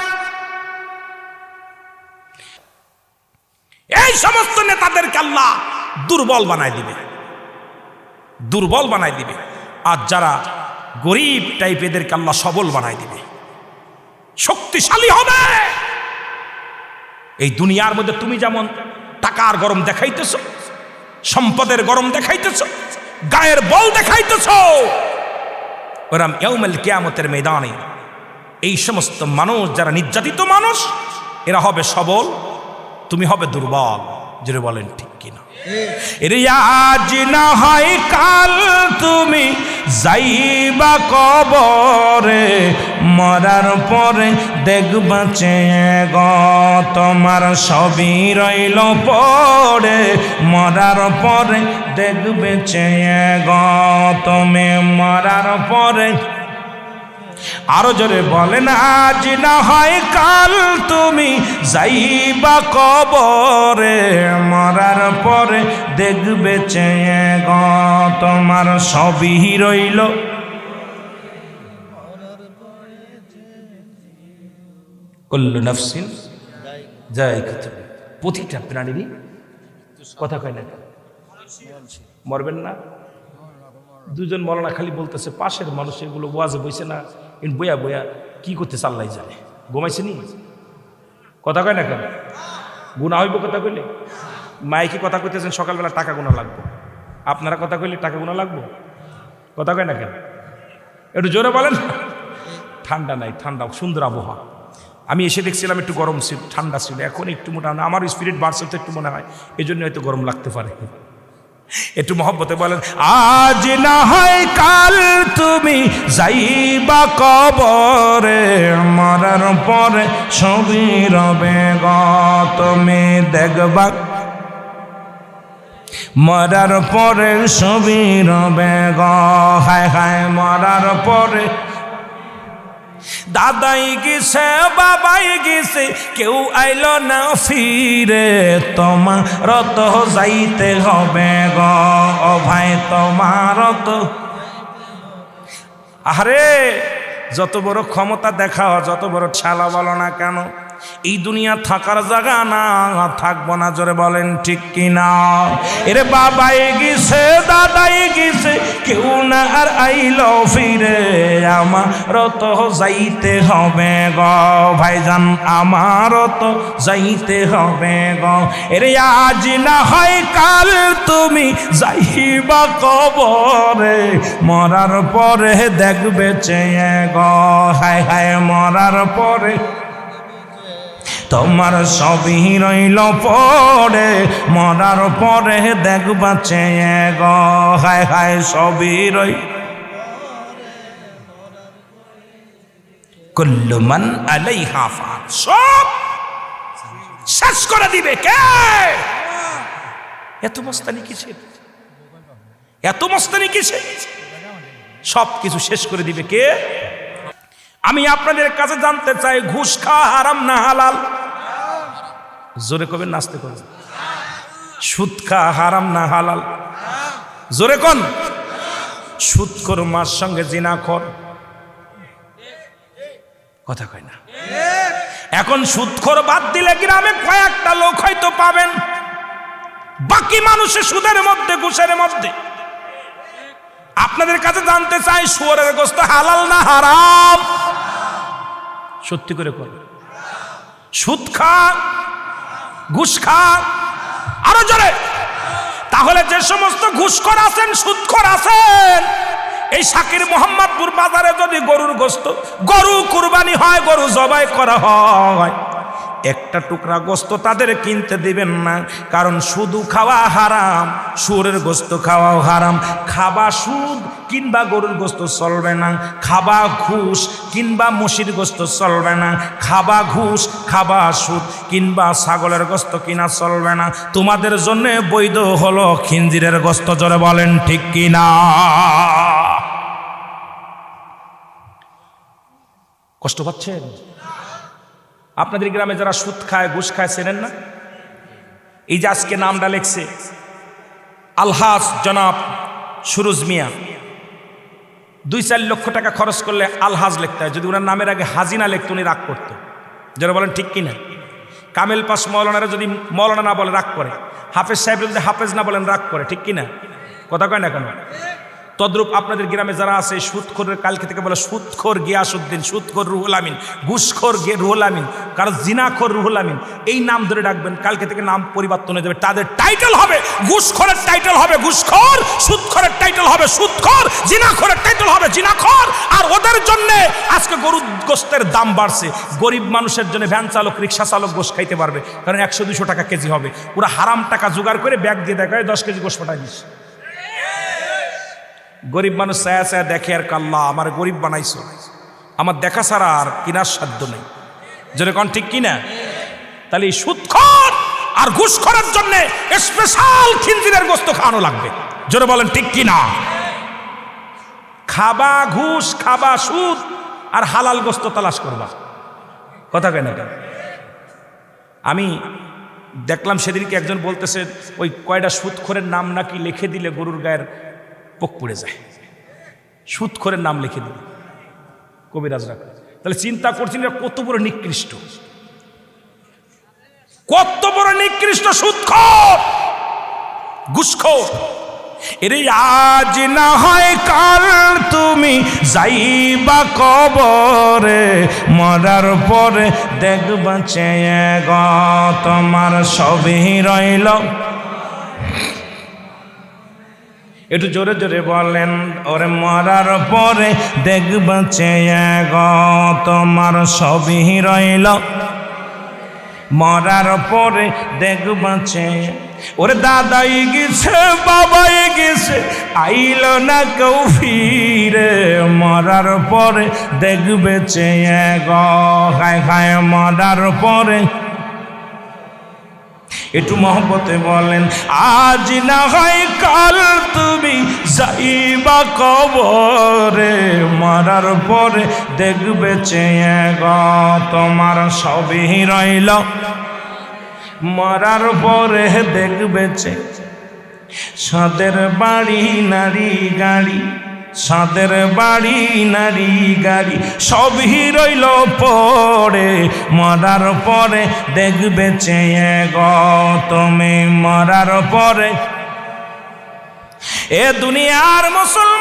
A: এই সমস্ত নেতাদেরকে আল্লাহ দুর্বল বানায় দিবে, দুর্বল বানায় দিবে। আর যারা গরিব টাইপ এদেরকে আল্লাহ সবল বানায় দিবে, শক্তিশালী হবে। এই দুনিয়ার মধ্যে তুমি যেমন টাকার গরম দেখাইতেছ, সম্পদের গরম দেখাইতেছ, গায়ের বল দেখাইতেছ, ওরাম ইয়াউমুল কিয়ামতের ময়দানে এই সমস্ত মানুষ, যারা নির্যাতিত মানুষ, এরা হবে সবল, তুমি হবে দুর্বল। জোরে বলেন ঠিক কিনা? এরে আজ না হয় কাল তুমি যাইবা কবরে, মরার পরে দেখবা চেয়ে গো তোমার সবই রইল পড়ে, মরার পরে দেখবে চেয়ে গো তুমি মরার পরে। আরো জোরে বলেন, আজ না হয় কাল তুমি যাইবা কবরে, মরার পরে দেখবে চেয়ে গো তোমার সবই রইল। কুল্লু নাফসিন যায়িকাতুল মউত, প্রতিটা প্রাণীরই, কথা কয় না, মরবেন না। দুজন মরনা খালি বলতেছে, পাশের মানুষ এগুলো ওয়াজে বইছে না, বইয়া বইয়া কি করতে চাল্লাই যায়, ঘুমাইছে নি, কথা কয় না কেন? গুণা হইব কথা কইলে? মাইকে কথা কইতেছেন সকালবেলা টাকা গুণা লাগবো, আপনারা কথা কইলে টাকা গুণা লাগবো, কথা কয় না কেন? একটু জোরে বলেন। ঠান্ডা নাই, ঠান্ডা, সুন্দর আবহাওয়া। আমি এসে দেখছিলাম একটু গরম ছিল, ঠান্ডা ছিল, এখন একটু মোটা, আমার স্পিরিট বাড়ছে তো একটু মনে হয়, এই জন্য হয়তো গরম লাগতে পারে। একটু মহব্বতে বলেন, আজ না হয় কাল তুমি যাইবা কবরে, মরার পরে সবই রবে গো তুমি দেখবা, মরার পরে সবই রবে গো। হায় হায়, মরার পরে দাদাই গেছে, বাবাই গেছে, কেউ আইল না ফিরে, তোমার তো যাইতে হবে গো ও ভাই, তোমার তো। আরে যত বড় ক্ষমতা দেখাও, যত বড় ছালা বলো না কেন, এই দুনিয়া থাকার জায়গা না, থাকবো না। জোরে বলেন ঠিক কিনা? এরে বাবাই গেছে, দাদাই গেছে, কেউ না আর আইল ফিরে, আমারও তো যাইতে হবে গো ভাইজান, আমারও তো যাইতে হবে গো। এরে আজ না হয় কাল তুমি যাইবা কবরে, মরার পরে দেখবে চেয়ে গো। হায় হায়, মরার পরে তোমার সবই রইল পড়ে, মরার পরে দেখবা চেয়ে গো। হায় হায়, সবই রই। কুল্লু মান আলাইহা ফান, সব শেষ করে দিবে কে? এত মস্তানি কিসের? এত মস্তানি কিসের? সব কিছু শেষ করে দিবে কে? আমি আপনাদের কাছে জানতে চাই, ঘুষ খাওয়া হারাম না হালাল? জোরে কবেন, নাচতে কবেন। সুদ খাওয়া হারাম না হালাল? জোরে কোন? সুদখোর মার সঙ্গে জিনাখোর, কথা কয় না। এখন সুদখোর বাদ দিলে গ্রামে কয়েকটা লোক হয়তো পাবেন, বাকি মানুষের সুদের মধ্যে, ঘুষের মধ্যে। আপনাদের কাছে জানতে চাই, শুয়োরের গোশত হালাল না হারাম? সত্যি করে কর। সুদ খা, ঘুষ খা, আরো জোরে। তাহলে যে সমস্ত ঘুষখোর আছেন, সুদখোর আছেন, এই শাকির মোহাম্মদপুর বাজারে যদি গরুর গোশত, গরু কুরবানি হয়, গরু জবাই করা হয়, একটা টুকরা গোশত তাদের কিনতে দিবেন না, কারণ শুধু খাওয়া হারাম, শুয়োরের গোশত খাওয়াও হারাম। খাবা সুদ কিংবা গরুর গোশত চলবে না, খাবা ঘুষ কিংবা মসির গোশত চলবে না, খাবা ঘুষ খাবা সুদ কিংবা ছাগলের গোশত কিনা চলবে না। তোমাদের জন্য বৈধ হলো খিনজিরের গোশত। জোরে বলেন ঠিক কিনা? কষ্ট পাচ্ছেন? আপনাদের গ্রামে যারা সুদ খায় ঘুষ খায় চেনেন না? এই যে আজকে নামটা লেখছে আলহাজ জনাব সুরুজ মিয়া, 2-4 লক্ষ টাকা খরচ করলে আলহাজ লিখতে হয়। যদি ওনার নামের আগে হাজিনা লিখতে উনি রাগ করতো। যারা বলেন ঠিক কিনা? কামেল পাস মৌলানারা যদি মৌলানা না বলে রাগ করে, হাফেজ সাহেব যদি হাফেজ না বলেন রাগ করে, ঠিক কিনা? কথা কয় না কেন? তদ্রূপ আপনাদের গ্রামে যারা আছে সুদখোরের, কালকে থেকে বলে সুদখোর গিয়াসউদ্দিন, সুদখোর রুহুল আমিন, ঘুষখোর রুহুল আমিন, কারণ জিনাখোর রুহুল আমিন, এই নাম ধরে ডাকবেন। কালকে থেকে নাম পরিবর্তন হয়ে যাবে, তাদের টাইটেল হবে ঘুষখোরের টাইটেল হবে ঘুষখোর, সুদখোরের টাইটেল হবে সুদখোর, জিনাখোরের টাইটেল হবে জিনাখোর। আর ওদের জন্য আজকে গরুর গোশতের দাম বাড়ছে। গরিব মানুষের জন্য ভ্যান চালক, রিক্সা চালক গোশ খাইতে পারবে, কারণ 100-200 টাকা কেজি হবে। ওরা হারাম টাকা জোগাড় করে ব্যাগ দিয়ে দেখায় 10 কেজি গোশ পাঠায় দিস। গরিব মানুষ ছায়া ছায়া দেখে আর কাল্লা আমার গরিব বানাইছো, আমার দেখা ছাড়া আর কিনার সাধ্য নেই। যেরকম ঠিক কিনা? তাহলে এই সুদখোর আর ঘুষখোরের জন্য স্পেশাল খিনজিরের গোশত খাওয়ানো লাগবে। জোরে বলেন ঠিক কিনা? খাবা ঘুষ, খাবা সুদ, আর হালাল গোশত তালাশ করবা। কথা কেন? আমি দেখলাম সেদিনকে একজন বলতেছে ওই কয়টা সুদখোরের নাম নাকি লিখে দিলে গরুর গায়ের পোক পড়ে যায়। সুদখোরের নাম লিখে দিল কবিরাজরা। তাহলে চিন্তা করছেন কত বড় নিকৃষ্ট, কত বড় নিকৃষ্ট সুদখোর ঘুষখোর। এরে আজ না হয় কাল তুমি যাইবা কবরে, মরার পরে দেখবা চেয়ে গো তোমার সবই রইল। একটু জোরে জোরে বলেন, ওরে মরার পরে দেখবা চেয়ে গো তোমার সবই রইল, মরার পরে দেখবা চেয়ে। ওরে দাদাই গেছে বাবাই গেছে আইল না কেউ ফিরে, মরার পরে দেখবে চেয়ে গো খায় খায় মরার পরে। একটু মহব্বতে বলেন, আজ না হয় কাল তুমি যাইবা কবরে, মরার পরে দেখবে চেয়ে গো তোমার সবই রইল, মরার পরে দেখবে চেয়ে। সাদের বাড়ি নারী গাড়ি, সাদের বাড়ি নারী গাড়ি সবই রইল পড়ে, মরার পরে দেখবে চেয়ে গো তুমি, মরার পরে। এ দুনিয়ার মুসলমান